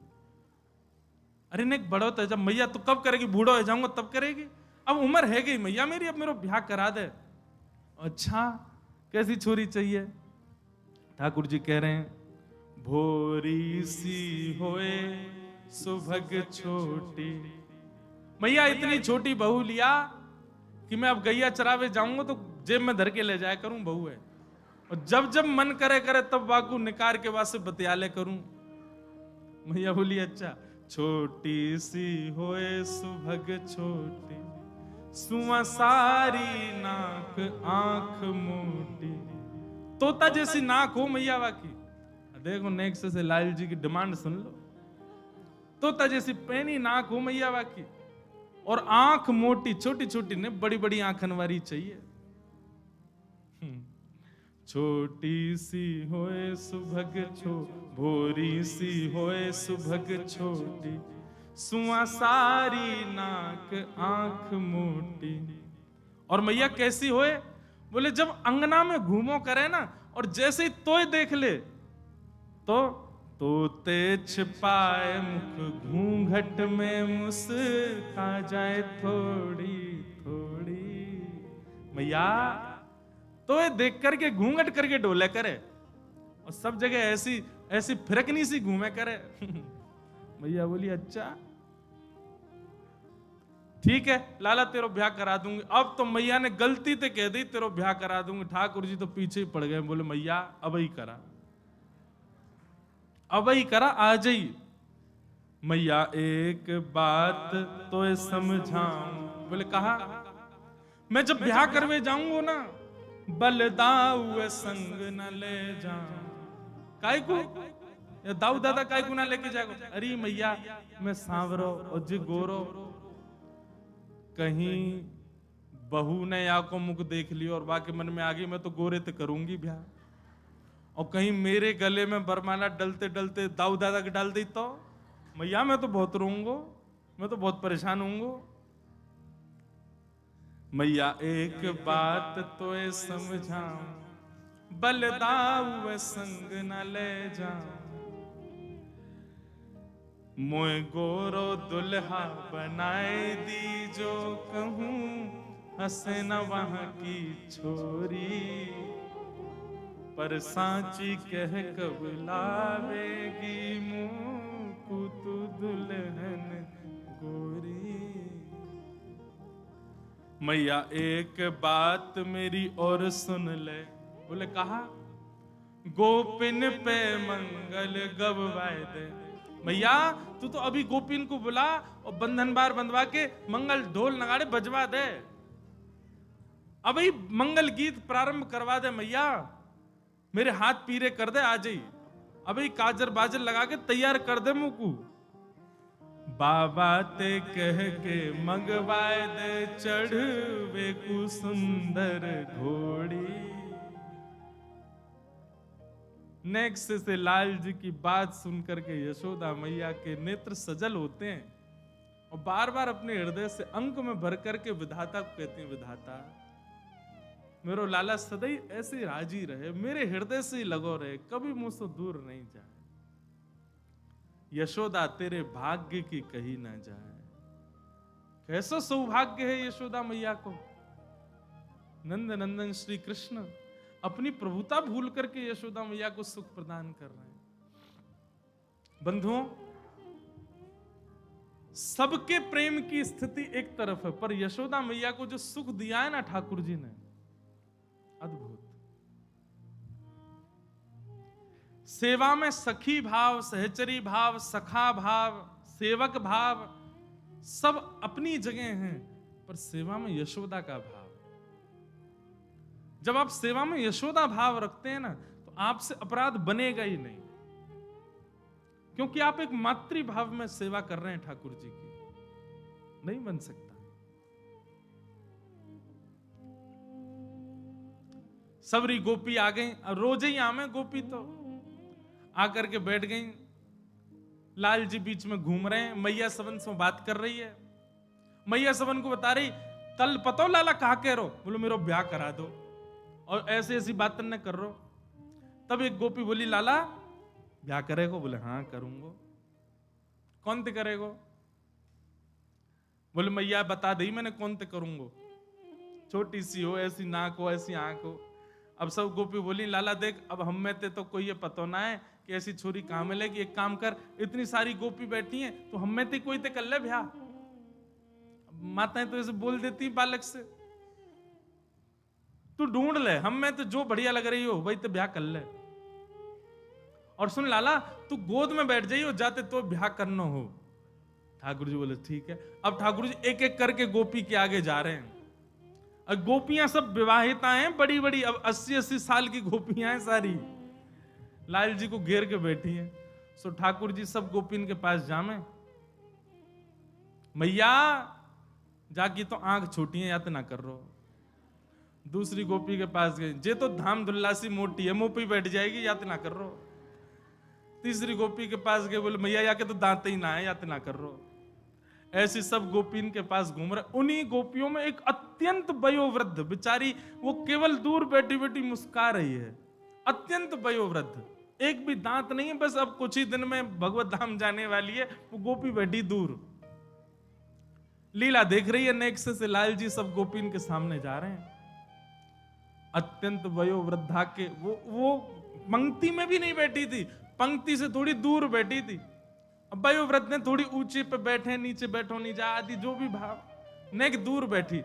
अरे नहीं बड़ो तो जब मैया तू कब करेगी? बूढ़ो हो जाऊंगा तब करेगी, अब उम्र है गई मैया मेरी, अब मेरा ब्याह करा दे। अच्छा कैसी छोरी चाहिए? ठाकुर जी कह रहे हैं भोरी सी होए सुभग छोटी। मैया इतनी छोटी बहू लिया कि मैं अब गैया चरावे जाऊंगा तो जेब में धर के ले जाया करूं, बहू है, और जब जब मन करे करे तब बाकू निकार के वास्ते बतियाले करूं। मैया बोली अच्छा, छोटी सी होए सुभग छोटी, सुआ सारी नाक आंख मोटी। तोता जैसी नाक हो मैया वाकी, देखो नेक्स्ट से लाल जी की डिमांड सुन लो। तोता जैसी पैनी नाक हो मैया वाकी, और आंख मोटी, छोटी छोटी ने बड़ी बड़ी आंखन वाली चाहिए। छोटी सी होए सुभग भोरी सी होए सुभग छोटी, सुआ सारी नाक आंख मोटी। और मैया कैसी होए? बोले जब अंगना में घूमो करे ना, और जैसे ही तोय देख ले तो तोते छिपाए मुख घूंघट में मुस्का जाए थोड़ी थोड़ी। मैया तो ये देख करके घूंघट करके डोले करे, और सब जगह ऐसी ऐसी फिरकनी सी घूमे करे। मैया बोली अच्छा ठीक है लाला तेरो ब्याह करा दूंगी। अब तो मैया ने गलती से कह दी तेरो ब्याह करा दूंगी। ठाकुर जी तो पीछे ही पड़ गए, बोले मैया अब ही करा, अब ही करा, आ जाइए। मैया एक बात तो समझाऊं। बोले कहा मैं जब ब्याह करवे जाऊंगा ना, बलदाऊ संग न ले जाऊं। काय को या दाऊ दादा काय को ना लेके जाएगा? अरे मैया मैं सांवरो और जी गोरो, कहीं बहू ने या को मुख देख लियो और बाकी मन में आ गई मैं तो गोरे तो करूंगी ब्याह, और कहीं मेरे गले में बरमाला डलते डलते दाऊ दादा के डाल दी तो मैया मैं तो बहुत रोऊंगा, मैं तो बहुत परेशान होऊंगा। मैया एक बात तो ये समझाऊं, बलदाऊ संग न ले जाऊं, मोए गोरो दुल्हा बनाए दी जो कहूं, हंसे न वहां की छोरी, पर सांची कह कब लावेगी मुंह तू दुल्हन गोरी। मैया एक बात मेरी और सुन ले। बोले कहा, गोपिन पे मंगल गवाए दे। मैया तू तो अभी गोपिन को बुला और बंधन बार बंधवा के मंगल ढोल नगाड़े बजवा दे, अभी मंगल गीत प्रारंभ करवा दे मैया, मेरे हाथ पीरे कर दे आज ही, अभी काजर बाजर लगा के तैयार कर दे मुंह को। बाबा ते कह के मंगवाए दे चढ़वे को सुंदर घोड़ी। नेक्स्ट से लाल जी की बात सुनकर के यशोदा मैया के नेत्र सजल होते हैं और बार बार अपने हृदय से अंक में भर करके विधाता को कहते हैं, विधाता मेरो लाला सदैव ऐसे राजी रहे, मेरे हृदय से ही लगो रहे, कभी मुझसे दूर नहीं जाए। यशोदा तेरे भाग्य की कही ना जाए। कैसा सौभाग्य है यशोदा मैया को। नंद नंदन श्री कृष्ण अपनी प्रभुता भूल करके यशोदा मैया को सुख प्रदान कर रहे हैं। बंधुओं, सबके प्रेम की स्थिति एक तरफ है, पर यशोदा मैया को जो सुख दिया है ना ठाकुर जी ने, अद्भुत। सेवा में सखी भाव, सहचरी भाव, सखा भाव, सेवक भाव सब अपनी जगह हैं, पर सेवा में यशोदा का भाव। जब आप सेवा में यशोदा भाव रखते हैं ना, तो आपसे अपराध बनेगा ही नहीं, क्योंकि आप एक मातृ भाव में सेवा कर रहे हैं ठाकुर जी की। नहीं बन सकता। सबरी गोपी आ गई, रोज ही आमे गोपी तो आकर के बैठ गई। लाल जी बीच में घूम रहे हैं, मैया सबन से बात कर रही है। मैया सबन को बता रही, कल पतो लाला कहा कह रो, बोलो मेरा ब्याह करा दो, और ऐसी ऐसी बात न कर रो। तब एक गोपी बोली, लाला ब्याह करेगो? बोले हाँ करूंगो। कौन ते करेगो? बोले मैया बता दी मैंने कौन ते करूंगो, छोटी सी हो, ऐसी नाक हो, ऐसी आंख हो। अब सब गोपी बोली, लाला देख अब हम में ते तो कोई ये पतो ना है कि ऐसी छोरी कहां मिलेगी, एक काम कर, इतनी सारी गोपी बैठी हैं तो हम में ते कोई ते कर ले ब्याह। माताएं तो ऐसे बोल देती बालक से, तू ढूंढ ले, हम में तो जो बढ़िया लग रही हो वही तो ब्याह कर ले। और सुन लाला, तू गोद में बैठ जाइयो जाते तो ब्याह करना हो। ठाकुर जी बोले ठीक है। अब ठाकुर जी एक एक करके गोपी के आगे जा रहे हैं। अब गोपियां सब विवाहिता हैं, बड़ी बड़ी, अब 80-80 साल की गोपियां हैं सारी, लाल जी को घेर के बैठी हैं। सो ठाकुर जी सब गोपिन के पास जामे, मैया जाकी तो आंख छोटी है याद ना कर रो। दूसरी गोपी के पास गई, जे तो धाम दुल्लासी मोटी है, मुंह पे बैठ जाएगी, याद ना कर रो। तीसरी गोपी के पास गए, बोले मैया या के तो दांत ही ना है, याद ना कर रो। ऐसी सब गोपीन के पास घूम रहे। उन्हीं गोपियों में एक अत्यंत वयोवृद्ध बेचारी, वो केवल दूर बैठी बैठी मुस्कुरा रही है, अत्यंत वयोवृद्ध, एक भी दांत नहीं है, बस अब कुछ ही दिन में भगवत धाम जाने वाली है। वो गोपी बैठी दूर लीला देख रही है। नेक्स्ट से लाल जी सब गोपीन के सामने जा रहे हैं। अत्यंत वयोवृद्धा के वो पंक्ति में भी नहीं बैठी थी, पंक्ति से थोड़ी दूर बैठी थी। अब वयोवृद्ध ने थोड़ी ऊंचे पे बैठे, नीचे बैठो नहीं जा आदि जो भी भाव, नेक दूर बैठी।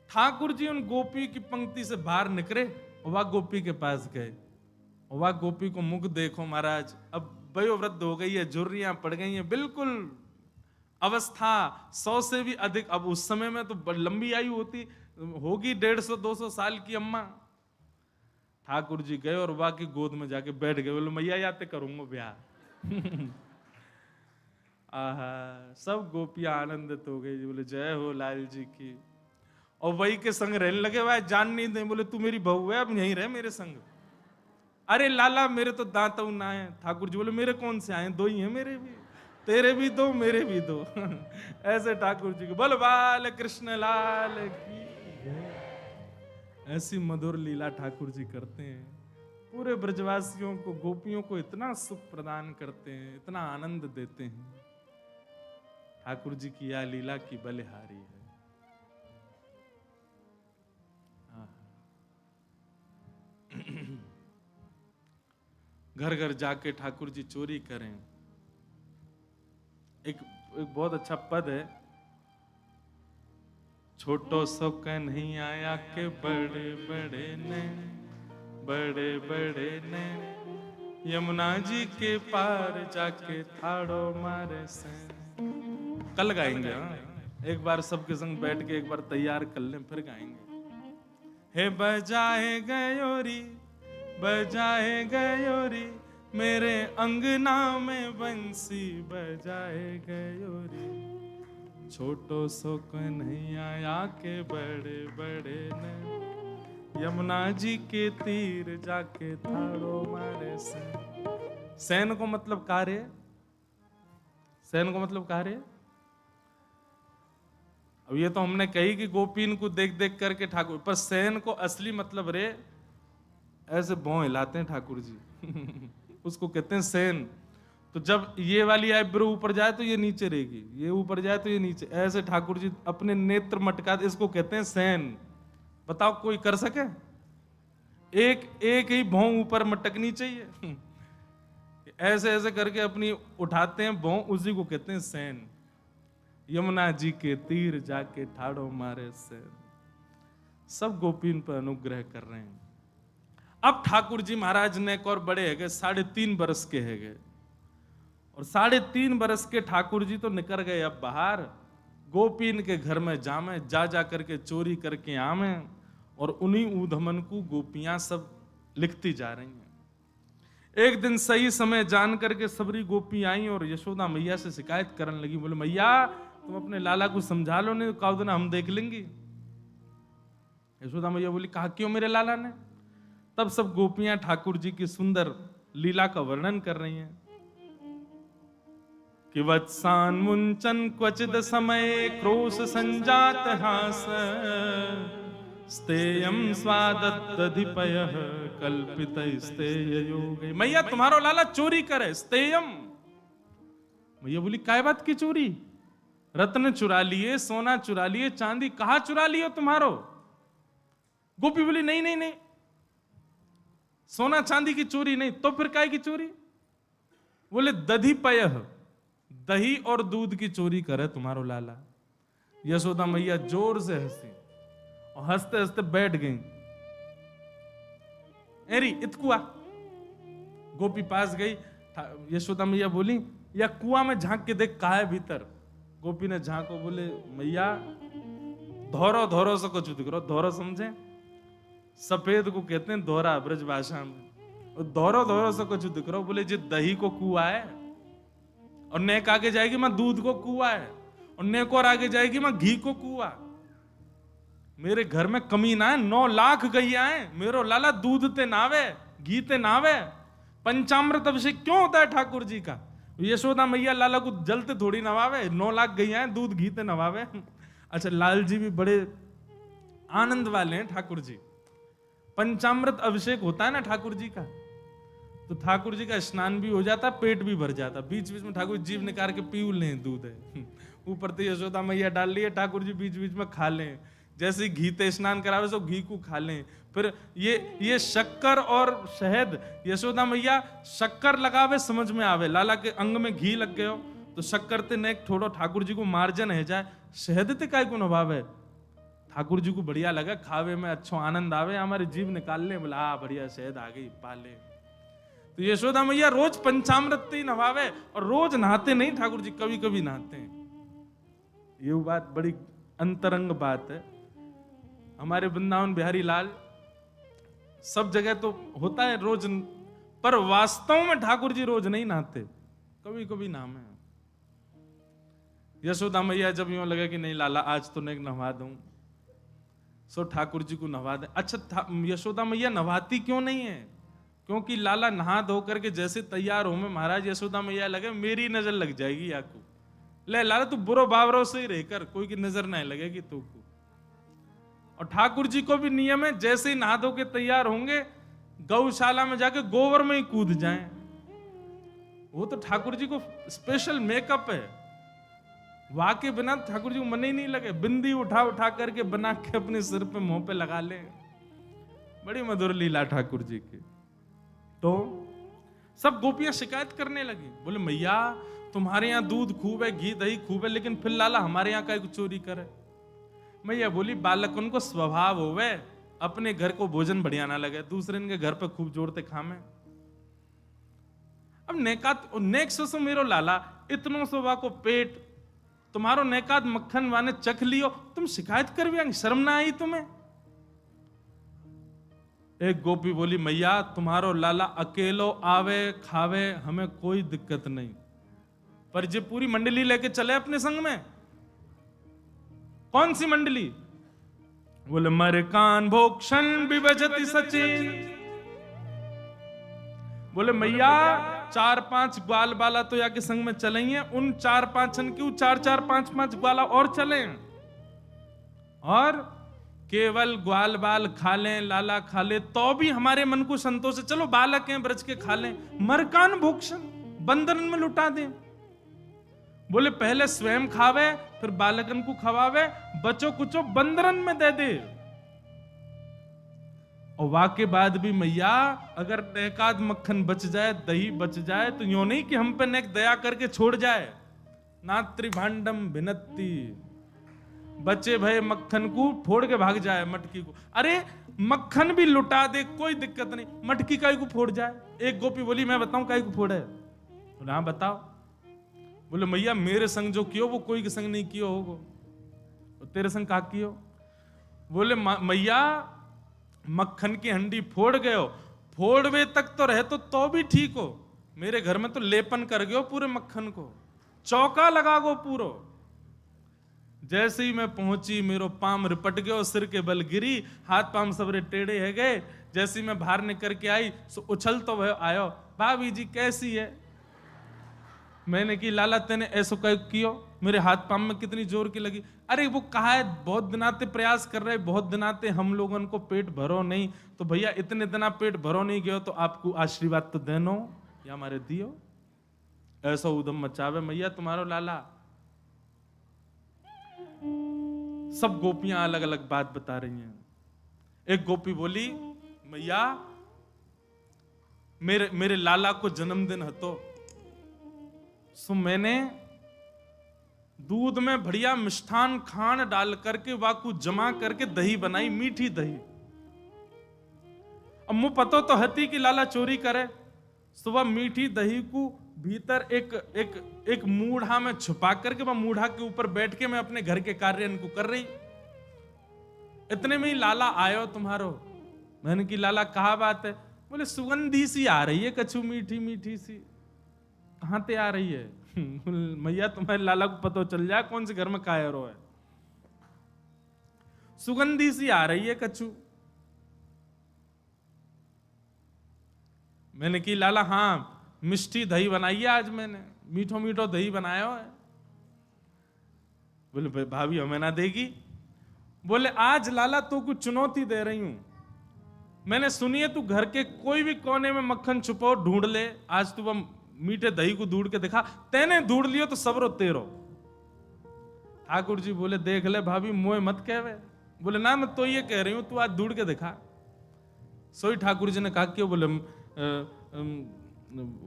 ठाकुर जी उन गोपी की पंक्ति से बाहर निकले, वह गोपी के पास गए। वह गोपी को मुख देखो महाराज, अब वयोवृद्ध हो गई है, झुर्रियां पड़ गई हैं, बिल्कुल अवस्था 100 से भी अधिक। अब उस समय में तो लंबी आयु होती होगी, 150-200 साल की अम्मा। ठाकुर जी गए और वह की गोद में जाके बैठ गए। बोले मैया याते करूंगा ब्याह। आहा, सब गोपियां आनंदित हो गई। बोले जय हो लाल जी की। और वही के संग रहने लगे, वह जान नहीं दे, बोले तू मेरी बहू है, अब यहीं रहे मेरे संग। अरे लाला मेरे तो दांत ना है। ठाकुर जी बोले मेरे कौन से आए, दो ही हैं मेरे भी, तेरे भी दो मेरे भी दो। ऐसे ठाकुर जी को बोल बाल कृष्ण लाल की जय। ऐसी मधुर लीला ठाकुर जी करते हैं, पूरे ब्रजवासियों को, गोपियों को इतना सुख प्रदान करते हैं, इतना आनंद देते हैं। ठाकुर जी की यह लीला की बलिहारी है। घर घर जाके ठाकुर जी चोरी करें। एक बहुत अच्छा पद है, छोटो सो नहीं आया के बड़े बड़े नैन, बड़े बड़े नैन, यमुना जी के पार जाके थाड़ो मारे से। कल गाएंगे, हाँ एक बार सबके संग बैठ के एक बार तैयार कर लें, फिर गाएंगे। हे बजाए गयोरी, बजाए गयोरी, मेरे अंगना में बंसी बजाए गयोरी, छोटो सो कन्हैया के बड़े बड़े ने, यमुना जी के तीर जाके थाड़ो मारे सैन। सैन को मतलब कार्य, सैन को मतलब कार्य। अब ये तो हमने कही कि गोपीन को देख देख करके ठाकुर, पर सैन को असली मतलब रे ऐसे भौं हिलाते हैं ठाकुर जी। उसको कहते हैं सैन। तो जब ये वाली आईब्रो ऊपर जाए तो ये नीचे रहेगी, ये ऊपर जाए तो ये नीचे, ऐसे ठाकुर जी अपने नेत्र मटकाते, इसको कहते हैं सैन। बताओ कोई कर सके? एक ही भौं ऊपर मटकनी चाहिए। ऐसे ऐसे करके अपनी उठाते हैं भौं, उसी को कहते हैं सैन। यमुना जी के तीर जाके ठाड़ो मारे सैन। सब गोपीन पर अनुग्रह कर रहे हैं। अब ठाकुर जी महाराज ने एक और बड़े है गए, 3.5 बरस के है गए, और 3.5 बरस के ठाकुर जी तो निकल गए अब बाहर, गोपीन के घर में जामे, जा जा करके चोरी करके आमे, और उन्हीं ऊधमन को गोपियां सब लिखती जा रही हैं। एक दिन सही समय जान करके सबरी गोपी आई और यशोदा मैया से शिकायत करने लगी, बोले मैया तुम अपने लाला को समझा लो, नहीं तो काउ दिन हम देख लेंगे। यशोदा मैया बोली कहा क्यों मेरे लाला ने? तब सब गोपियां ठाकुर जी की सुंदर लीला का वर्णन कर रही हैं कि वत्सान मुंचन क्वचिद समय क्रोश संजात हास, स्तेयम स्वादधिपय कल्पित स्तेय योग। मैया तुम्हारो लाला चोरी करे, स्तेयम। मैया बोली काय बात की चोरी? रत्न चुरा लिए, सोना चुरा लिए, चांदी कहाँ चुरा लियो तुम्हारो? गोपी बोली नहीं नहीं नहीं, सोना चांदी की चोरी नहीं, तो फिर काय की चोरी? बोले दधिपय, दही और दूध की चोरी करे तुम्हारो लाला। यशोदा मैया जोर से हंसी और हंसते हंसते बैठ गई। एरी इतकुआ। गोपी पास गई, यशोदा मैया बोली या कुआं में झांक के देख का है भीतर। गोपी ने झांको, बोले मैया धोरो धोरो से कुछ दिख रहा। धोरो समझे? सफेद को कहते हैं धोरा ब्रज भाषा में। और धोरो धोरो से कुछ दिख रहा। बोले जी दही को कुआ है, और नेक आगे जाएगी मैं दूध को कुआ है, और नेक और आगे जाएगी मैं घी को कुआ। मेरे घर में कमी ना है, 9 लाख गैया है, मेरो लाला दूध ते नावे, घी ते नावे। पंचामृत अभिषेक क्यों होता है ठाकुर जी का? यशोदा मैया लाला को जलते थोड़ी नवावे, 9 लाख गैया है, दूध घी ते नवावे। अच्छा लाल जी भी बड़े आनंद वाले हैं ठाकुर जी। पंचामृत अभिषेक होता है ना ठाकुर जी का, तो ठाकुर जी का स्नान भी हो जाता, पेट भी भर जाता। बीच बीच में ठाकुर जीव निकाल के पी लें, दूध है ऊपर तो यशोदा मैया डाल लिए, ठाकुर जी बीच बीच में खा लें। जैसे घी ते स्नान करावे सो घी को खा लें। फिर ये शक्कर और शहद, यशोदा मैया शक्कर लगावे समझ में आवे, लाला के अंग में घी लग गयो तो शक्कर ते नेक थोड़ो ठाकुर जी को मार्जन है जाए, शहद ते काय को नभावे। ठाकुर जी को बढ़िया लगा, खावे में अच्छो आनंद आवे, हमारे जीव निकाल ले, बोला हाँ बढ़िया शहद आ गई पाले। तो यशोदा मैया रोज पंचामृत ही नभावे, और रोज नहाते नहीं ठाकुर जी, कभी कभी नहाते हैं। ये बात बड़ी अंतरंग बात है। हमारे वृंदावन बिहारी लाल सब जगह तो होता है रोज, पर वास्तव में ठाकुर जी रोज नहीं नहाते, कभी कभी नहाते हैं। यशोदा मैया जब यूं लगे कि नहीं लाला आज तो नहीं नहवा दूं, सो ठाकुर जी को नहवा दे। अच्छा यशोदा मैया नहवाती क्यों नहीं है? क्योंकि लाला नहा धो करके जैसे तैयार हो में महाराज यशोदा मैया लगे मेरी नजर लग जाएगी याकू। ले लाला तू बुरो बावरों से ही रहकर कोई की नजर नहीं लगेगी तू को। और ठाकुर जी को भी नियम है जैसे ही नहा धो के तैयार होंगे गौशाला में जाके गोबर में ही कूद जाएं। वो तो ठाकुर जी को स्पेशल मेकअप है, वहां के बिना ठाकुर जी को मन ही नहीं लगे। बिंदी उठा उठा करके बना के अपने सिर पे मुंह पे लगा ले। बड़ी मधुर लीला ठाकुर जी की। तो सब गोपियां शिकायत करने लगी, बोले मैया तुम्हारे यहाँ दूध खूब है, घी दही खूब है, लेकिन फिर लाला हमारे यहाँ का चोरी करे। मैया बोली बालक उनको स्वभाव होवे, अपने घर को भोजन बढ़िया ना लगे, दूसरे इनके घर पे खूब जोड़ते खामे। अब नेक्स्ट सो मेरो लाला इतनो सोवा को पेट तुम्हारो नेकात मक्खन वाने चख लियो, तुम शिकायत कर भी शर्म ना आई तुम्हें। एक गोपी बोली मैया तुम्हारो लाला अकेलो आवे खावे हमें कोई दिक्कत नहीं, पर जे पूरी मंडली लेके चले अपने संग में। कौन सी मंडली? बोले मरकान भोक्षण विभजति सचिन। बोले मैया 4-5 ग्वाल बाला तो या के संग में चलेंगे, उन 4-5 क्यों 4-4 5-5 ग्वाला और चलें, और केवल ग्वाल बाल खा लें, लाला खा ले तो भी हमारे मन को संतोष है। चलो बालक हैं ब्रज के खा लें, मरकान भोक्षण बंदरन में लुटा दें। बोले पहले स्वयं खावे फिर बालकन को खवावे, बचो कुचो बंदरन में दे दे। और वाके बाद भी मैया अगर एकाध मक्खन बच जाए, दही बच जाए, तो यूं नहीं कि हम पे नेक दया करके छोड़ जाए। नात्रिभांडम भिनत्ति, बचे भय मक्खन को फोड़ के भाग जाए मटकी को। अरे मक्खन भी लुटा दे कोई दिक्कत नहीं, मटकी काई को फोड़ जाए। एक गोपी बोली मैं बताऊं काई को फोड़े? बोले हाँ बताओ। बोले मैया मेरे संग जो कियो वो कोई के संग नहीं कियो होगो, तेरे संग का कियो? बोले मैया मक्खन की हंडी फोड़ गयो, फोड़वे तक तो रहे तो भी ठीक हो, मेरे घर में तो लेपन कर गयो पूरे मक्खन को, चौका लगा गो पूरो। जैसे ही मैं पहुंची मेरो पाम रिपट गयो, सिर के बल गिरी, हाथ पाम सबरे टेढ़े है गए। जैसे ही मैं बाहर निकल के आई सो उछल तो वह आयो, भाभी जी कैसी है? मैंने की लाला तेने ऐसो कह कियो, मेरे हाथ पाम में कितनी जोर की लगी। अरे वो कहा है बहुत दिनाते प्रयास कर रहे, बहुत दिनाते हम लोगों को पेट भरो नहीं, तो भैया इतने दिना पेट भरो नहीं गयो तो आपको आशीर्वाद तो देनो या हमारे दियो। ऐसा उदम मचावे मैया तुम्हारो लाला। सब गोपियां अलग अलग बात बता रही हैं। एक गोपी बोली मैया मेरे लाला को जन्मदिन हतो, सो मैंने दूध में बढ़िया मिष्ठान खान डाल करके वाकू जमा करके दही बनाई, मीठी दही। अब मुझे पता तो हती कि लाला चोरी करे, सुबह मीठी दही को भीतर एक मूढ़ा में छुपा करके वह मूढ़ा के ऊपर बैठ के मैं अपने घर के कार्य इनको कर रही। इतने में ही लाला आयो तुम्हारो। मैंने की लाला कहा बात है? बोले सुगंधी सी आ रही है कछु मीठी मीठी सी। कहां ते आ रही है? मैया तुम्हारे लाला को पता चल जाए कौन से घर में कायरो है। सुगंधी सी आ रही है कछु। मैंने की लाला हाँ मिष्टी दही बनाई है आज मैंने, मीठो मीठो दही बनाया है। बोले भाभी हमें ना देगी? बोले आज लाला तो कुछ चुनौती दे रही हूं, मैंने सुनी है तू घर के कोई भी कोने में मक्खन छुपो ढूंढ ले, आज तू वह मीठे दही को ढूंढ के दिखा, तेने ढूंढ लियो तो सबरो तेरो। ठाकुर जी बोले देख ले भाभी मोए मत कहवे। बोले ना मैं तो ये कह रही हूं तू आज ढूंढ के दिखा। सोई ठाकुर जी ने कहा क्यों? बोले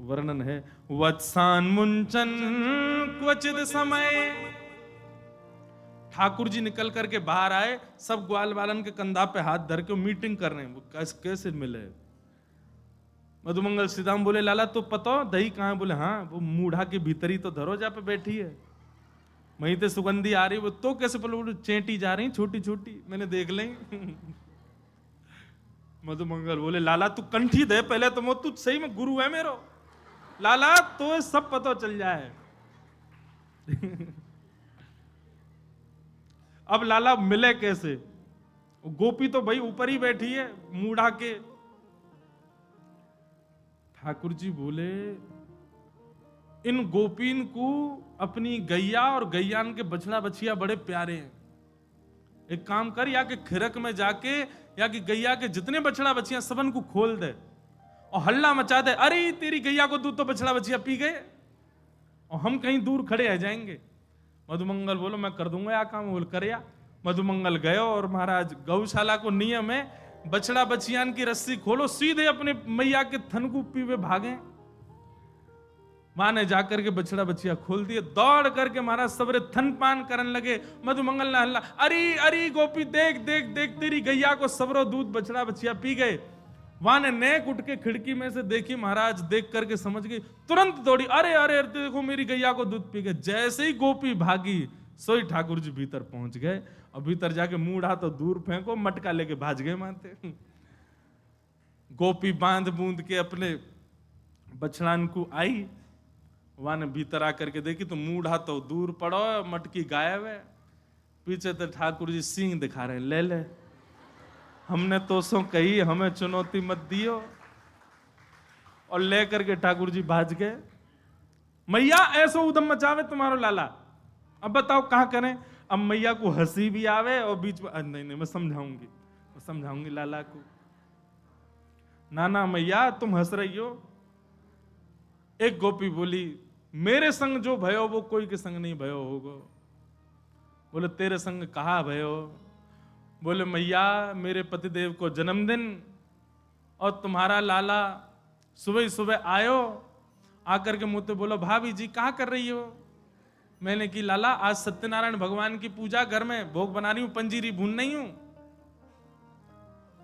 वर्णन है वत्सान मुंचन क्वचित समय। ठाकुर जी निकल करके बाहर आए, सब ग्वाल बालन के कंधा पे हाथ धर के मीटिंग कर रहे हैं, वो कैसे मिले। मधुमंगल श्रीदाम बोले लाला तो पता दही कहाँ है? बोले हाँ वो मूढ़ा के भीतर ही तो धरो जा पे बैठी है, वहीं ते सुगंधी आ रही। वो तो कैसे? बोले चेंटी जा रही छोटी छोटी, मैंने देख ली। मधुमंगल बोले लाला तू कंठी दे पहले तो, तू सही में गुरु है मेरो लाला, तो सब पता चल जाए। अब लाला मिले कैसे? गोपी तो भाई ऊपर ही बैठी है मूढ़ा के। ठाकुर जी बोले इन गोपीन को अपनी गैया और गैयान के बछड़ा बछिया बड़े प्यारे हैं। एक काम कर, या कि खिरक में जाके या कि गैया के जितने बछड़ा बछिया सबन को खोल दे और हल्ला मचा दे, अरे तेरी गैया को दूध तो बछड़ा बछिया पी गए, और हम कहीं दूर खड़े रह जाएंगे। मधुमंगल बोलो मैं कर दूंगा या काम, बोल कर या। मधुमंगल गए और महाराज गौशाला को नियम है बछड़ा बछियान की रस्सी खोलो, सीधे अपने मैया के थन को पीवे भागे। मां ने जाकर के बछड़ा बछिया खोल दिए, दौड़ करके महाराज सबरे थन पान करने लगे। मधुमंगल ने हल्ला, अरे अरे गोपी देख देख देख, तेरी गैया को सबरो दूध बछड़ा बछिया पी गए। वहां ने नेक उठ के खिड़की में से देखी, महाराज देख करके समझ गई, तुरंत दौड़ी, अरे अरे देखो मेरी गैया को दूध पी गए। जैसे ही गोपी भागी सोई ठाकुर जी भीतर पहुंच गए, और भीतर जाके मुंह उठा तो दूर फेंको, मटका लेके भाज गए मानते। गोपी बांध बूंद के अपने बछड़ान को आई, वहां ने भीतर आकर के देखी तो मुंह उठा तो दूर पड़ो, मटकी गायब है। पीछे तो ठाकुर जी सींग दिखा रहे हैं, ले ले हमने तो सो कही, हमें चुनौती मत दियो। और लेकर के ठाकुर जी भाज गए। मैया ऐसो उदम मचावे तुम्हारो लाला, अब बताओ कहां करें। अब मैया को हंसी भी आवे और बीच में नहीं नहीं मैं समझाऊंगी लाला को। ना ना मैया तुम हंस रही हो। एक गोपी बोली, मेरे संग जो भयो वो कोई के संग नहीं भयो होगो। बोले तेरे संग कहा भयो। बोले मैया मेरे पतिदेव को जन्मदिन, और तुम्हारा लाला सुबह सुबह आयो, आकर के मुझसे बोलो भाभी जी कहाँ कर रही हो। मैंने की लाला आज सत्यनारायण भगवान की पूजा, घर में भोग बना रही हूं, पंजीरी भून नहीं हूं।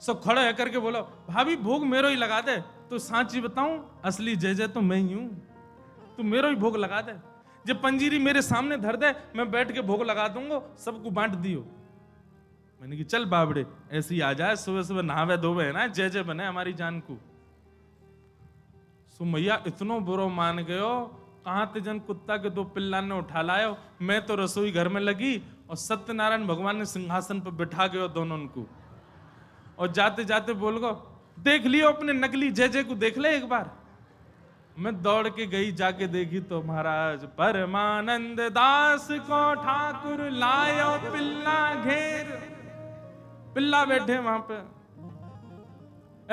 सब खड़े होकर के बोलो भाभी भोग मेरो ही लगा दे। तो सांची बताऊं असली जय जय तो मैं ही हूं, तू मेरो ही भोग लगा दे। जब पंजीरी मेरे सामने धर दे मैं बैठ के भोग लगा दूंगा, सबको बांट दियो। मैंने की चल बाबड़े ऐसी आ जाए, सुबह सुबह नहावे धोवे है ना, जय जय बने हमारी जान को। सो मैया इतनो बुरो मान गयो, कहां ते जन कुत्ता के दो पिल्ला ने उठा लायो। मैं तो रसोई घर में लगी और सत्यनारायण भगवान ने सिंहासन पर बिठा गयो दोनों को, और जाते जाते बोल गो देख लियो अपने नकली जय जय को, देख ले एक बार। मैं दौड़ के गई, जाके देखी तो महाराज परमानंद दास को ठाकुर लायो पिल्ला घेर। पिल्ला बैठे वहां पे,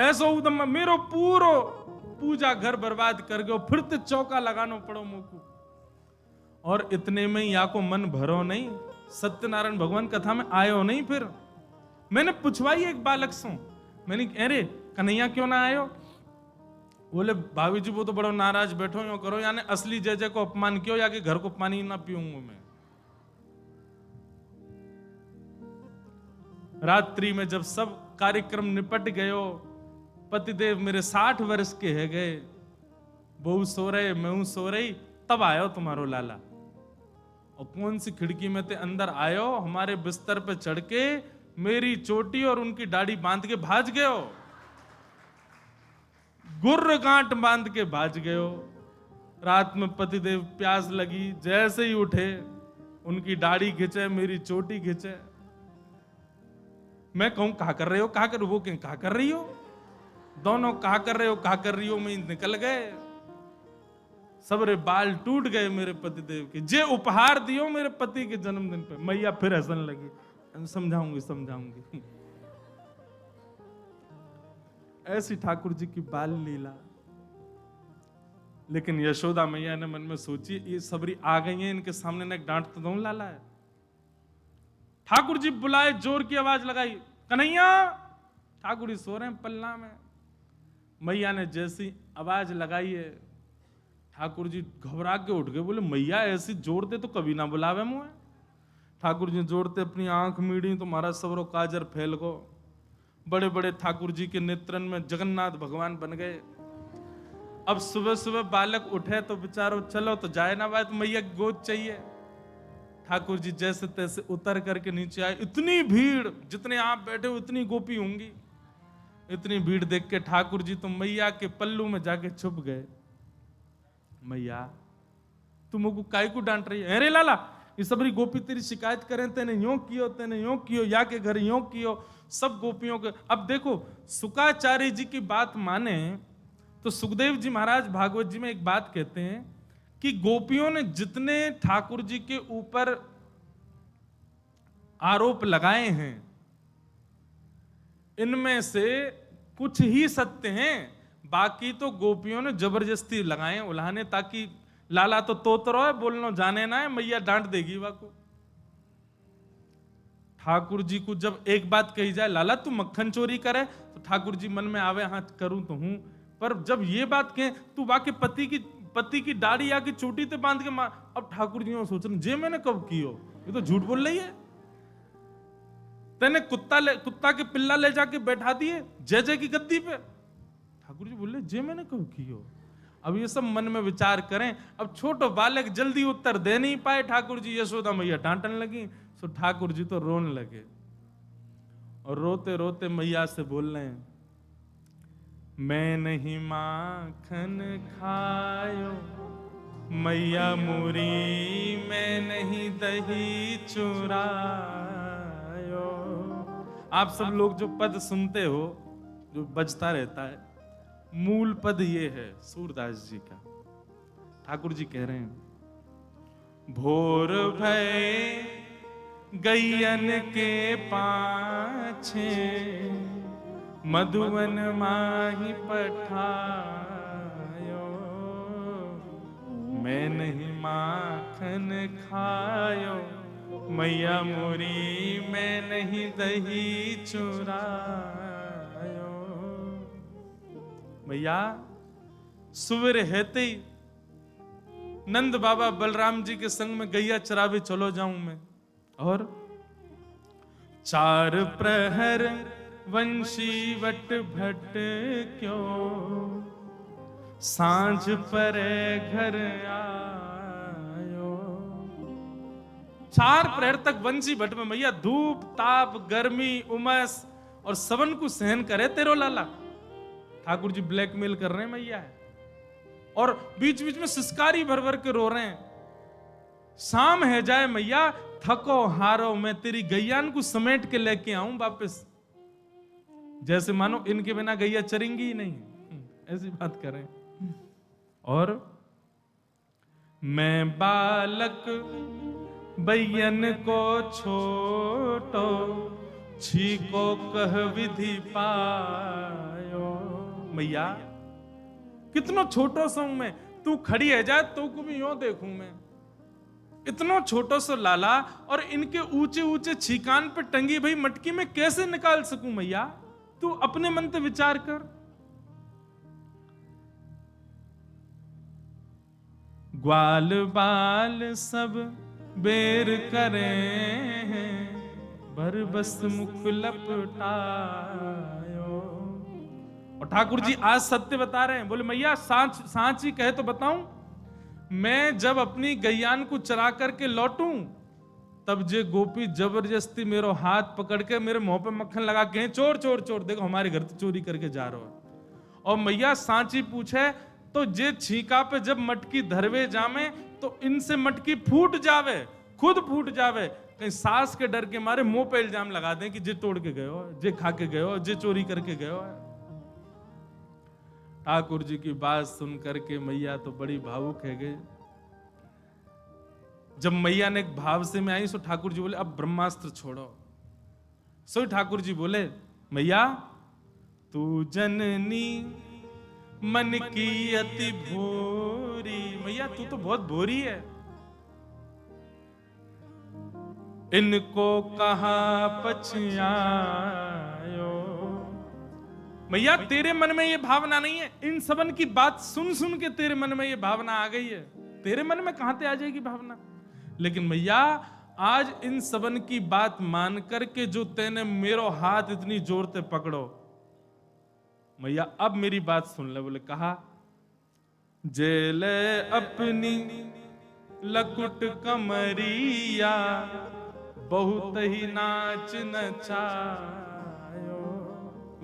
ऐसो उदम मेरो पूरो पूजा घर बर्बाद कर गयो, फिर तो चौका लगानो पड़ो मुझको। और इतने में या को मन भरो नहीं, सत्यनारायण भगवान कथा में आयो नहीं। फिर मैंने पूछवाई एक बालक से, मैंने अरे कन्हैया क्यों ना आयो। बोले भाभी जी वो तो बड़ो नाराज बैठो, यो करो, यानी असली जय जय को अपमान क्यों, या कि घर को पानी ना पीऊंगा मैं। रात्रि में जब सब कार्यक्रम निपट गयो, पतिदेव मेरे 60 वर्ष के है गए, बहू सो रहे मैं सो रही, तब आयो तुम्हारो लाला। और कौन सी खिड़की में ते अंदर आयो, हमारे बिस्तर पे चढ़ के मेरी चोटी और उनकी दाढ़ी बांध के भाज गयो, गुर्र गांठ बांध के भाज गयो। रात में पतिदेव प्यास लगी, जैसे ही उठे उनकी दाढ़ी खिंचे, मेरी चोटी खिंचे। मैं कहूं कहा कर रहे हो, कहा कर, वो कहा कर रही हो, दोनों कहा कर रहे हो, कहा कर रही हो में निकल गए। सबरे बाल टूट गए मेरे पतिदेव के, जे उपहार दियो मेरे पति के जन्मदिन पे। मैया फिर हंसने लगी, समझाऊंगी। ऐसी ठाकुर जी की बाल लीला। लेकिन यशोदा मैया ने मन में सोची ये सबरी आ गई है, इनके सामने ने डांट तो दूं लाला है। ठाकुर जी बुलाए, जोर की आवाज लगाई, कन्हैया। ठाकुर जी सो रहे हैं पल्ला में। मैया ने जैसी आवाज लगाई है, ठाकुर जी घबरा के उठ गए। बोले मैया ऐसी जोर दे तो कभी ना बुलावे मुझे। ठाकुर जी जोड़ते अपनी आंख मीड़ी तो महाराज सबरो काजर फैल गो। बड़े बड़े ठाकुर जी के नेत्रन में जगन्नाथ भगवान बन गए। अब सुबह सुबह बालक उठे तो बेचारो चलो तो जाए ना बात, मैया की गोद चाहिए। ठाकुर जी जैसे तैसे उतर करके नीचे आए। इतनी भीड़, जितने आप बैठे हो उतनी गोपी होंगी। इतनी भीड़ देख के ठाकुर जी तो मैया के पल्लू में जाके छुप गए। मैया तुम को काय को डांट रही है? अरे लाला ये सबरी गोपी तेरी शिकायत करें, तेने यूं कियो, या के घर यूं कियो। सब गोपियों के अब देखो, शुकाचार्य जी की बात माने तो सुखदेव जी महाराज भागवत जी में एक बात कहते हैं कि गोपियों ने जितने ठाकुर जी के ऊपर आरोप लगाए हैं, इनमें से कुछ ही सत्य हैं, बाकी तो गोपियों ने जबरदस्ती लगाए उल्हाने, ताकि लाला तो तोतरो है, बोलना जाने ना है, मैया डांट देगी वाको। ठाकुर जी को जब एक बात कही जाए, लाला तू मक्खन चोरी करे, तो ठाकुर जी मन में आवे, हाँ करूं तो हूं, पर जब ये बात कहें तू वाके पति की दाढ़ी आके चोटी ते बांध के मार, अब ठाकुर जी सोच रहे जे मैंने कब की हो, ये तो झूठ बोल रही है। तेने कुत्ता के पिल्ला ले जाके बैठा दिए जय जय की गद्दी पे, ठाकुर जी बोले जे मैंने कब की हो। अब ये सब मन में विचार करें। अब छोटो बालक जल्दी उत्तर दे नहीं पाए, ठाकुर जी यशोदा मैया डांटने लगी, सो ठाकुर जी तो रोने लगे और रोते रोते मैया से बोल रहे हैं, मैं नहीं माखन खायो मैया मोरी, मैं नहीं दही चुरायो। आप सब लोग जो पद सुनते हो, जो बजता रहता है, मूल पद ये है सूरदास जी का। ठाकुर जी कह रहे हैं, भोर भय गैयन के पाछे, मधुवन माही पठायो, मैं नहीं माखन खायो मैया मोरी, मैं नहीं दही चुरायो। मैया सुबह हेते ही नंद बाबा बलराम जी के संग में गैया चरावे चलो जाऊं मैं, और 4 प्रहर वंशी वट भट क्यों, सांझ परे घर आयो। 4 प्रहर तक वंशी भट में मैया धूप ताप गर्मी उमस और सबन को सहन करे तेरो लाला। ठाकुर जी ब्लैकमेल कर रहे हैं मैया है, और बीच बीच में सिसकारी भर भर के रो रहे हैं। शाम है जाए मैया, थको हारो मैं तेरी गैयान को समेट के लेके आऊं वापस, जैसे मानो इनके बिना गैया चरेंगी ही नहीं, ऐसी बात करें। और मैं बालक बैयन को छोटो, छीको कह विधि पायो। मैया कितनो छोटो सो मैं, तू खड़ी है जा तो को भी यूं देखूं मैं, इतना छोटो सो लाला, और इनके ऊंचे ऊंचे छीकान पे टंगी भाई मटकी में कैसे निकाल सकूं मैया, तू अपने मन से विचार कर। ग्वाल बाल सब बेर करे हैं, भर बस मुख लपटायो। और ठाकुर जी आज सत्य बता रहे हैं, बोले मैया सांच ही कहे तो बताऊं, मैं जब अपनी गैयान को चरा करके लौटूं, तब जे गोपी जबरदस्ती मेरो हाथ पकड़ के मेरे मुंह पे मक्खन लगा के, चोर चोर चोर, देखो हमारे घर से चोरी करके जा रहा है। और मैया सांची पूछे तो जे छीका पे जब मटकी धरवे जामे, तो इनसे मटकी फूट जावे, खुद फूट जावे, कहीं सास के डर के मारे मुंह पे इल्जाम लगा दें कि जे तोड़ के गए हो, जे खा के गए हो, जे चोरी करके गए हो। ठाकुर जी की बात सुन करके मैया तो बड़ी भावुक है गए। जब मैया ने एक भाव से में आई, सो ठाकुर जी बोले अब ब्रह्मास्त्र छोड़ो। सो ठाकुर जी बोले मैया तू जननी मन की अति भोरी, मैया तू तो बहुत भोरी है, इनको कहा पछयायो। मैया तेरे मन में ये भावना नहीं है, इन सबन की बात सुन सुन के तेरे मन में ये भावना आ गई है, तेरे मन में कहां से आ जाएगी भावना। लेकिन मैया आज इन सबन की बात मान करके जो तेने मेरो हाथ इतनी जोर से पकड़ो, मैया अब मेरी बात सुन ले। बोले कहा, जेले अपनी लकुट कमरिया, बहुत ही नाच नचायो।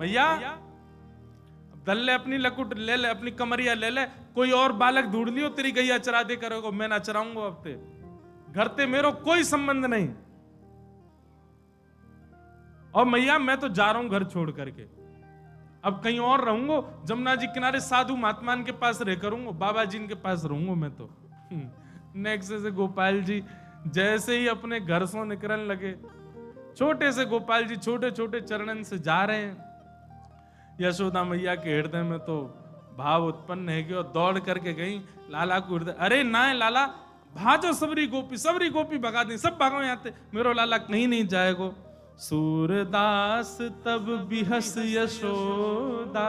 मैया दल ले अपनी लकुट ले ले, अपनी कमरिया ले ले, कोई और बालक ढूंढ लियो तेरी गैया चरा दे करोगे, मैं ना चराऊंगा अब ते, घर ते मेरो कोई संबंध नहीं। और मैया मैं तो जा रहा हूं घर छोड़ करके, अब कहीं और रहूंगा, जमुना जी किनारे साधु महात्मान के पास रह करूंगा, बाबा जी के पास रहूंगा मैं तो। नेक्स्ट से गोपाल जी जैसे ही अपने घर से निकलने लगे, छोटे से गोपाल जी छोटे छोटे चरणन से जा रहे हैं, यशोदा मैया के हृदय में तो भाव उत्पन्न है कि और दौड़ करके गई लाला को हृदय, अरे ना लाला भाजो सबरी गोपी भगा दी, सब भागो यहाँ से, मेरो लाला कहीं नहीं जाएगो। सूरदास तब बिहस यशोदा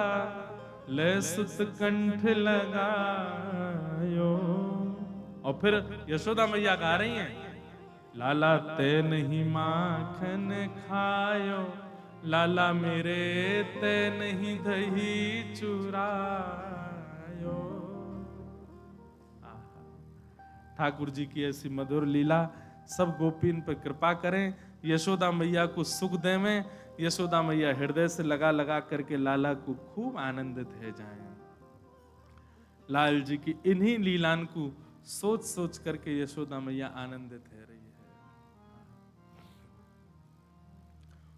ले सुत कंठ लगायो। और फिर यशोदा मैया गा रही हैं, लाला ते नहीं माखन खायो, लाला मेरे ते नहीं दही चुरायो। ठाकुर जी की ऐसी मधुर लीला, सब गोपीन पर कृपा करें, यशोदा मैया को सुख देवें, यशोदा मैया हृदय से लगा लगा करके लाला को खूब आनंदित है जाएं। लाल जी की इन्हीं लीलान को सोच सोच करके यशोदा मैया आनंदित है रही है।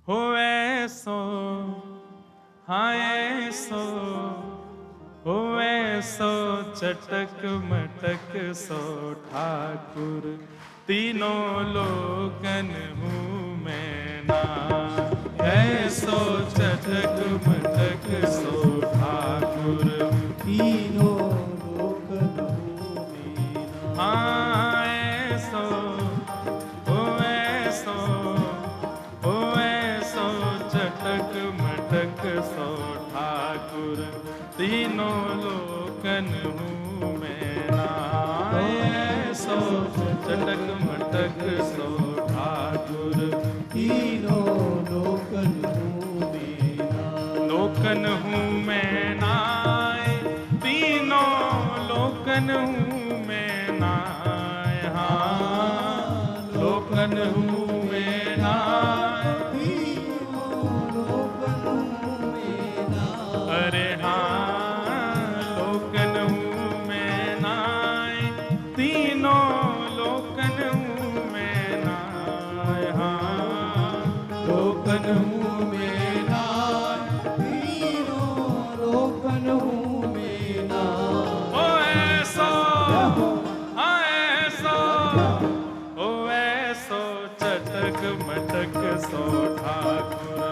हो ऐसो हाँ ऐसो, हो ऐसो चटक मटक सो ठाकुर, तीनों लोकन हूँ मैं ना। ऐसो चटक मटक सो ठाकुर, तीनों लोकन हूँ मैं ना। हाँ ऐसो हो ऐसो, हो ऐसो चटक मटक सो ठाकुर, तीनों लोकन हूँ मैं ना। ऐसो चटक मटक सो ठाकुर, तीनों लोकन हूँ मैं ना। लोकन हूँ मैं नाय, तीनों लोकन हूँ मैं नाय। हाँ लोकन हूँ मैं नाय, तीनों लोकन हूँ मैं ना। अरे हाँ लोकन हूँ मैं नाय, तीनों लोकन हूँ मैं नाय। हाँ लोकन हूँ मैं ना, तीनों लोकन हूँ मैं ना। ओ ऐसो हाँ ऐसो, ओ ऐसो चटक मटक सो ठाकुर,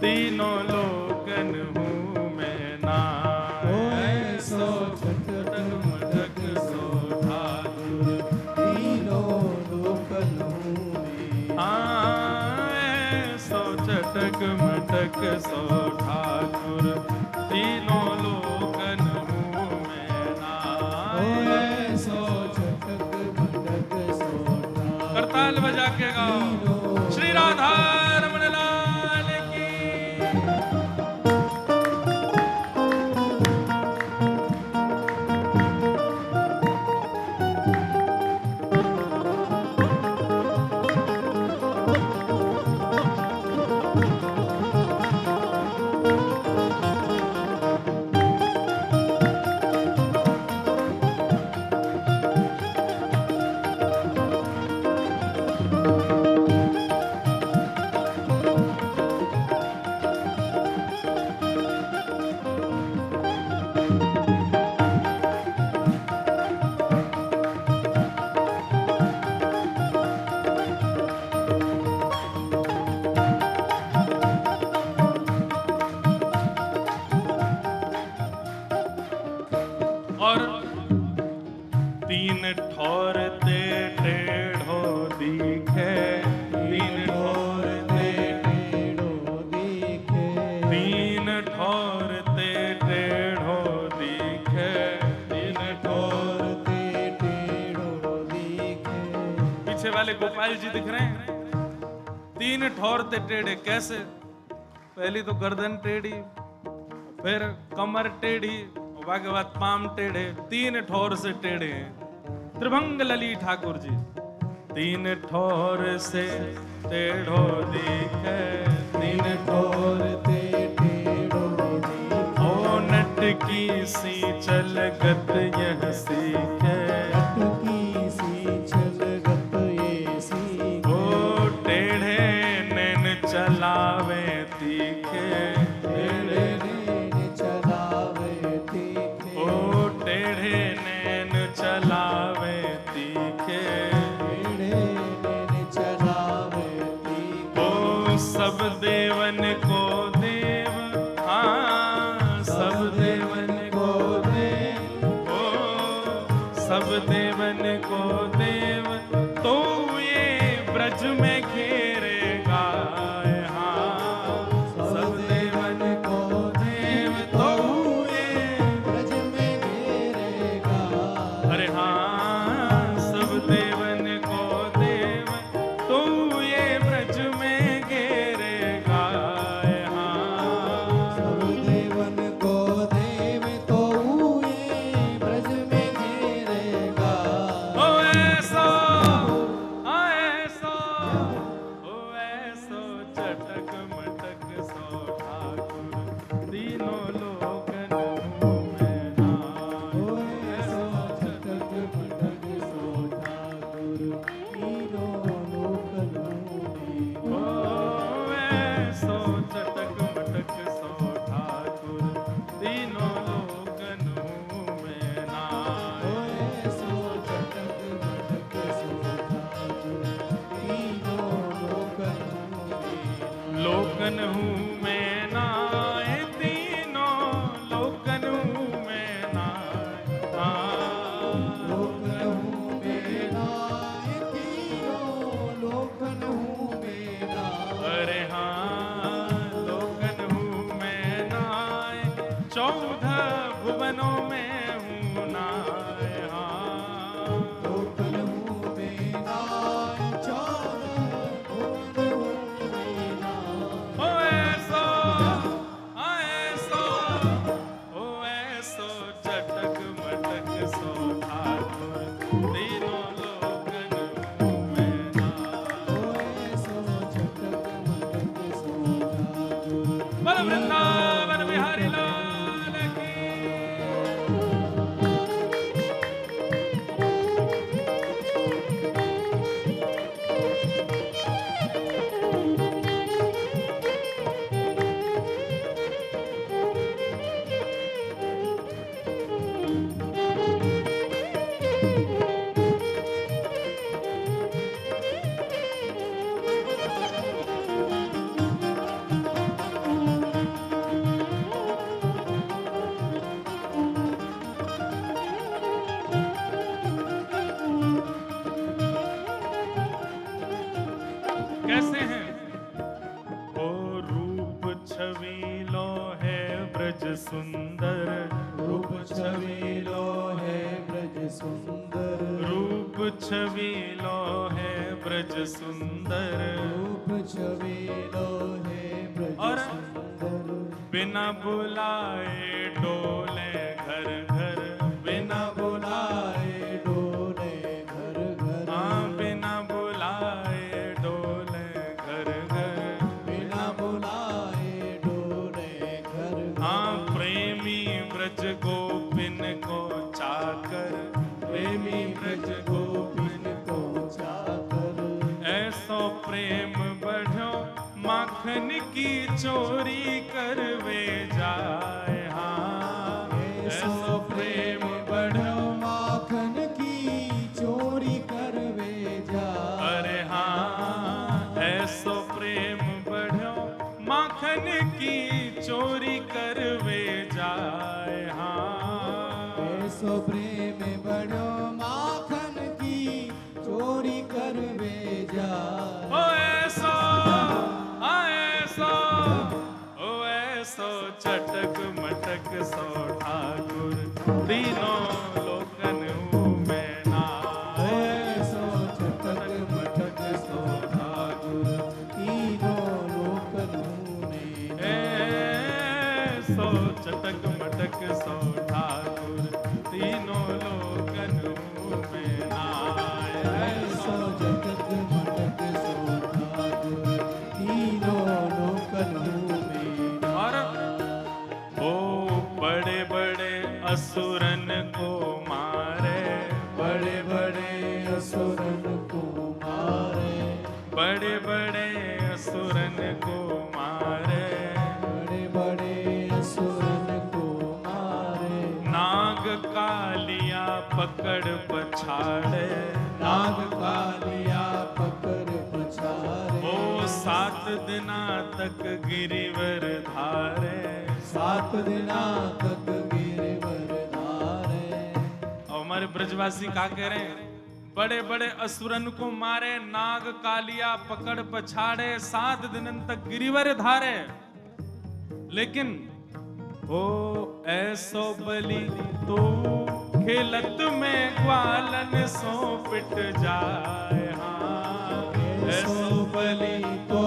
तीनों लोकन हूँ मैं ना। ओ ऐसो चटक मटक सो ठाकुर, तीनों लोकन हूँ मैं ना। हाँ ऐसो चटक मटक सो ठाकुर, तीनों लोकन हूँ मैं ना। ओ ऐसो चटक मटक सो ठाकुर, करताल बजा के गाओ, श्री राधा रमण लाल की। और तीन ठौर ते टेढ़ो दिखे, तीन ठौर ते टेढ़ो दिखे। तीन ठौर ते टेढ़ो दिखे, तीन ठौर। और ते टेढ़ो दिखे। पीछे वाले गोपाल जी दिख रहे हैं, तीन ठौर ते टेढ़े कैसे? पहली तो गर्दन टेढ़ी, फिर कमर टेढ़ी, और के बाद पाम टेढ़े, तीन ठौर से टेढ़े हैं त्रिभंग लली ठाकुर जी। तीन ठौर से टेढ़ो दिखे, तीन और ते टेढ़ो दिखे। ओ नटकी सी चलगत यह सीखे, अटकी सी छलगत ये सीखे। ओ टेढ़े नैन चलावे तीखे, टेढ़े तीनों लोकन हूँ मैं नाय। होए सो चटक मटक सो ठाकुर तीनों लोकन में होए सो चटक मटक सो ठाकुर तीनों लोकन हूँ मैं नाय। होए सो चटक मटक सो ठाकुर तीनों लोकन में लोकन हूँ मैं नाय, तीनों लोकन हूँ मैं नाय। लोकन हूँ मेरा तीनों लोकन हूँ मेरा अरे हाँ लोकन हूँ मैं नाय, 14 भुवनों में हूँ नाय। हाँ लोकन हूँ मेरा 14 भुवन हूँ मेरा ओ ऐसो ओ ऐसो चटक मटक सो ठाकुर तीनों लोकन हूँ मैं नाय। होए सो चटक मटक सो ठाकुर बोलो वृंदावन बिहारी लाल की। कैसे हैं? ओ रूप छबीलो है ब्रज सुंदर, रूप छबीलो है ब्रज सुंदर रूप छबीलो है ब्रज सुंदर। रूप छबीलो है ब्रज और सुंदर बिना बुलाए डोले घर घर, बिना बुलाए डोले घर घर हाँ बिना बुलाए डोले घर घर। बिना बुलाए डोले घर हाँ प्रेमी ब्रज गोपिन को चाकर, प्रेमी ब्रज गोपिन को चाकर ऐसो प्रेम बढ़ो माखन की चोरी करवे जाए। हाँ ऐसो प्रेम बढ़ो माखन की चोरी करवे जा अरे हाँ ऐसो प्रेम बढ़ो माखन की चोरी करवे जाए। हाँ ऐसो प्रेम बड़ो माखन की चोरी करवे जा ओ ऐसो ओ ऐसो चटक मटक सो ठाकुर तीनों लोकन हूँ मैं नाय। ऐसो चटक मटक सो ठाकुर तीनों लोकन में ऐसो चटक मटक सो ठाकुर तीनों लोकन हूँ मैं नाय। ऐसो चटक मटक सो ठाकुर तीनों लोकन में और ओ बड़े बड़े असुरन को मारे, बड़े बड़े असुरन को मारे बड़े बड़े असुरन को मारे। बड़े बड़े असुरन को मारे नाग कालिया पकड़ पछाड़े, नाग कालिया पकड़ पछारे ओ 7 दिना तक गिरिवर धारे। 7 दिना तक गिरवर धारे और हमारे ब्रजवासी क्या कह रहे हैं? बड़े बड़े असुरन को मारे, नाग कालिया पकड़ पछाड़े, 7 दिन तक गिरिवर धारे। लेकिन ओ ऐसो बलि तो खेलत में ग्वालन सो पिट जाए। हाँ ऐसो बलि तो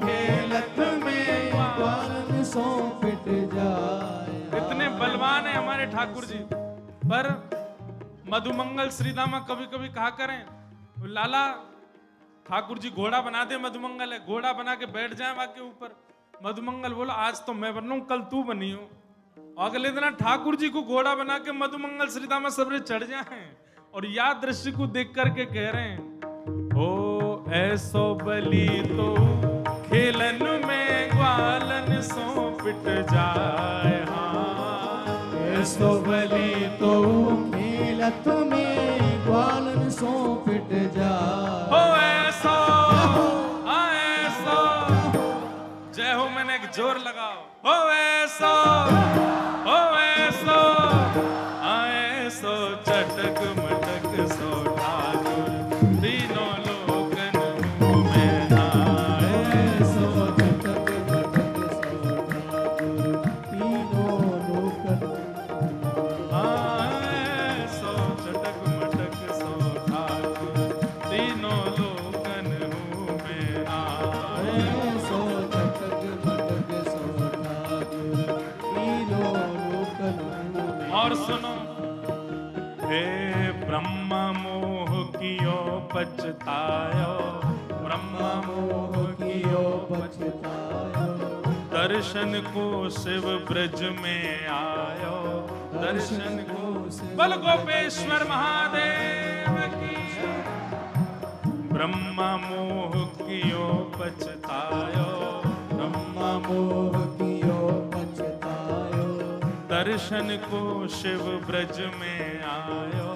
खेलत में ग्वालन सो पिट जाए इतने बलवान है हमारे ठाकुर जी। पर मधुमंगल श्रीदामा कभी कभी कहा करें, लाला ठाकुर जी घोड़ा बना दे, मधुमंगल है, घोड़ा बना के बैठ जाए वहां के ऊपर, मधुमंगल बोला आज तो मैं बन रहा हूं, कल तू बनी हो। अगले दिन ठाकुर जी को घोड़ा बना के मधुमंगल श्रीदामा सबरे चढ़ जाए और याद दृश्य को देख करके कह रहे हैं, ओ ऐसो बली तो खेलन में ग्वालन सो पिट जाए। हाँ ऐसो बली तो खेलत में ग्वालन सो पिट जाए। हो ऐसो, ऐसो, जय हो, मैंने एक जोर लगाओ। हो ऐसो, हो ऐसो, ऐसो चटक मटक सो ठाकुर तीनों लोकन में आए। ऐसो चटक मटक सो ठाकुर तीनों लोकन ऐसो चटक मटक सो ठाकुर तीनों लोकन में आए। ऐसो चटक मटक सो ठाकुर तीनों लोकन। और सुनो, हे ब्रह्म मोह कियो पछतायो, ब्रह्म मोह कियो पछतायो। दर्शन को शिव ब्रज में आयो, दर्शन को बल गोपेश्वर महादेव की। ब्रह्म मोह कियो पछतायो, ब्रह्म मोह कियो पछतायो। दर्शन को शिव ब्रज में आयो,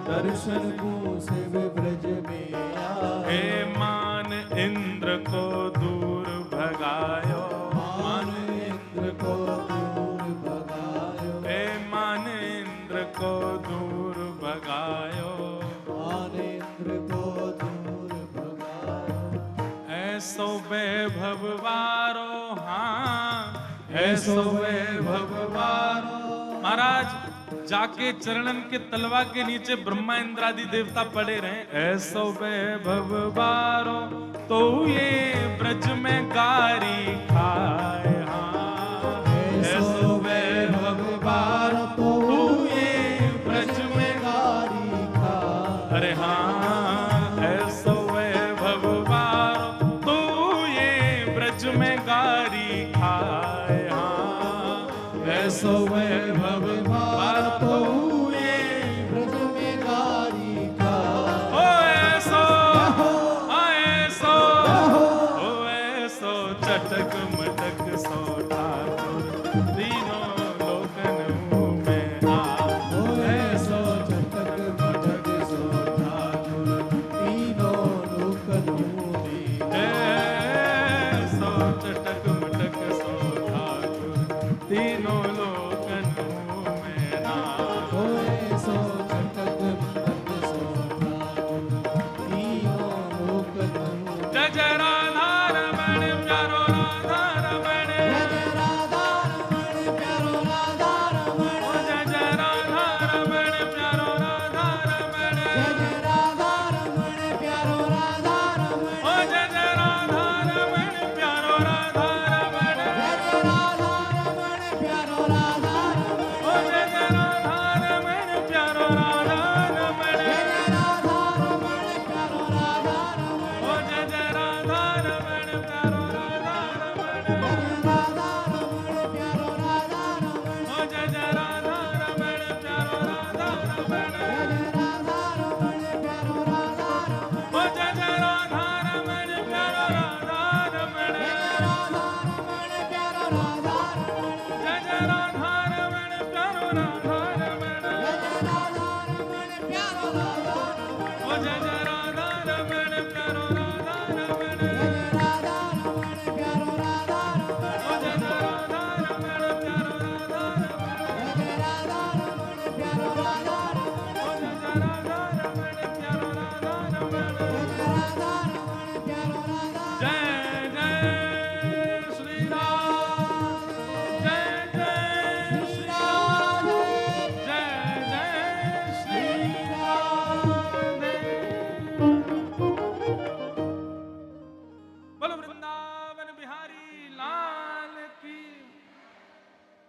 दर्शन को शिव ब्रज में आयो। हे मान इंद्र को दूर भगायो, मान इंद्र को दूर भगायो। हे मान इंद्र को दूर भगायो। मान इंद्र को दूर भगायो। ऐसो वैभव वारो, हाँ ऐसो वैभव वारो। महाराज जाके चरणन के तलवा के नीचे ब्रह्मा इंद्रादि देवता पड़े रहे। ऐसो वैभव वारो तो ये ब्रज में गारी खाए। हाँ ऐसो वैभव वारो तो ये ब्रज में गारी खाए। अरे हाँ ऐसो वैभव वारो तो ये ब्रज में गारी खाए। हाँ ऐसो वैभव वारो तो ये ब्रज में गारी खाए। ओ ऐसो, ऐसो, ओ ऐसो चटक मटक सो ठाकुर तीनों लोकन में आए। ओ ऐसो चटक मटक सो ठाकुर तीनों लोकन में ऐसो चटक मटक सो ठाकुर तीनों लोकन में आए। ओ ऐसो चटक मटक सो ठाकुर तीनों लोकन में। जय जय राधा रमण प्यारो राधा रमण। जय राधा रमण प्यारो राधा रमण। ओ जय जय राधा रमण प्यारो राधा रमण। जय राधा रमण प्यारो राधा रमण। ओ जय जय राधा रमण प्यारो राधा रमण। जय राधा रमण प्यारो राधा रमण। ओ जय जय राधा रमण प्यारो राधा रमण। जय राधा रमण प्यारो राधा रमण। ओ जय जय राधा रमण प्यारो राधा रमण। राधा रमण प्यारो राधा रमण। ओ जय जय राधा रमण प्यारो राधा रमण। राधा रमण प्यारो राधा रमण। ओ जय जय राधा रमण प्यारो राधा रमण। राधा रमण प्यारो राधा रमण। जय जय राधा रमण प्यारो राधा रमण। राधा रमण प्यारो राधा रमण। ओ जय जय राधा रमण प्यारो राधा रमण। राधा रमण प्यारो राधा रमण। ओ जय जय राधा रमण प्यारो राधा रमण। राधा रमण प्यारो राधा रमण। ओ जय जय राधा रमण प्यारो राधा रमण।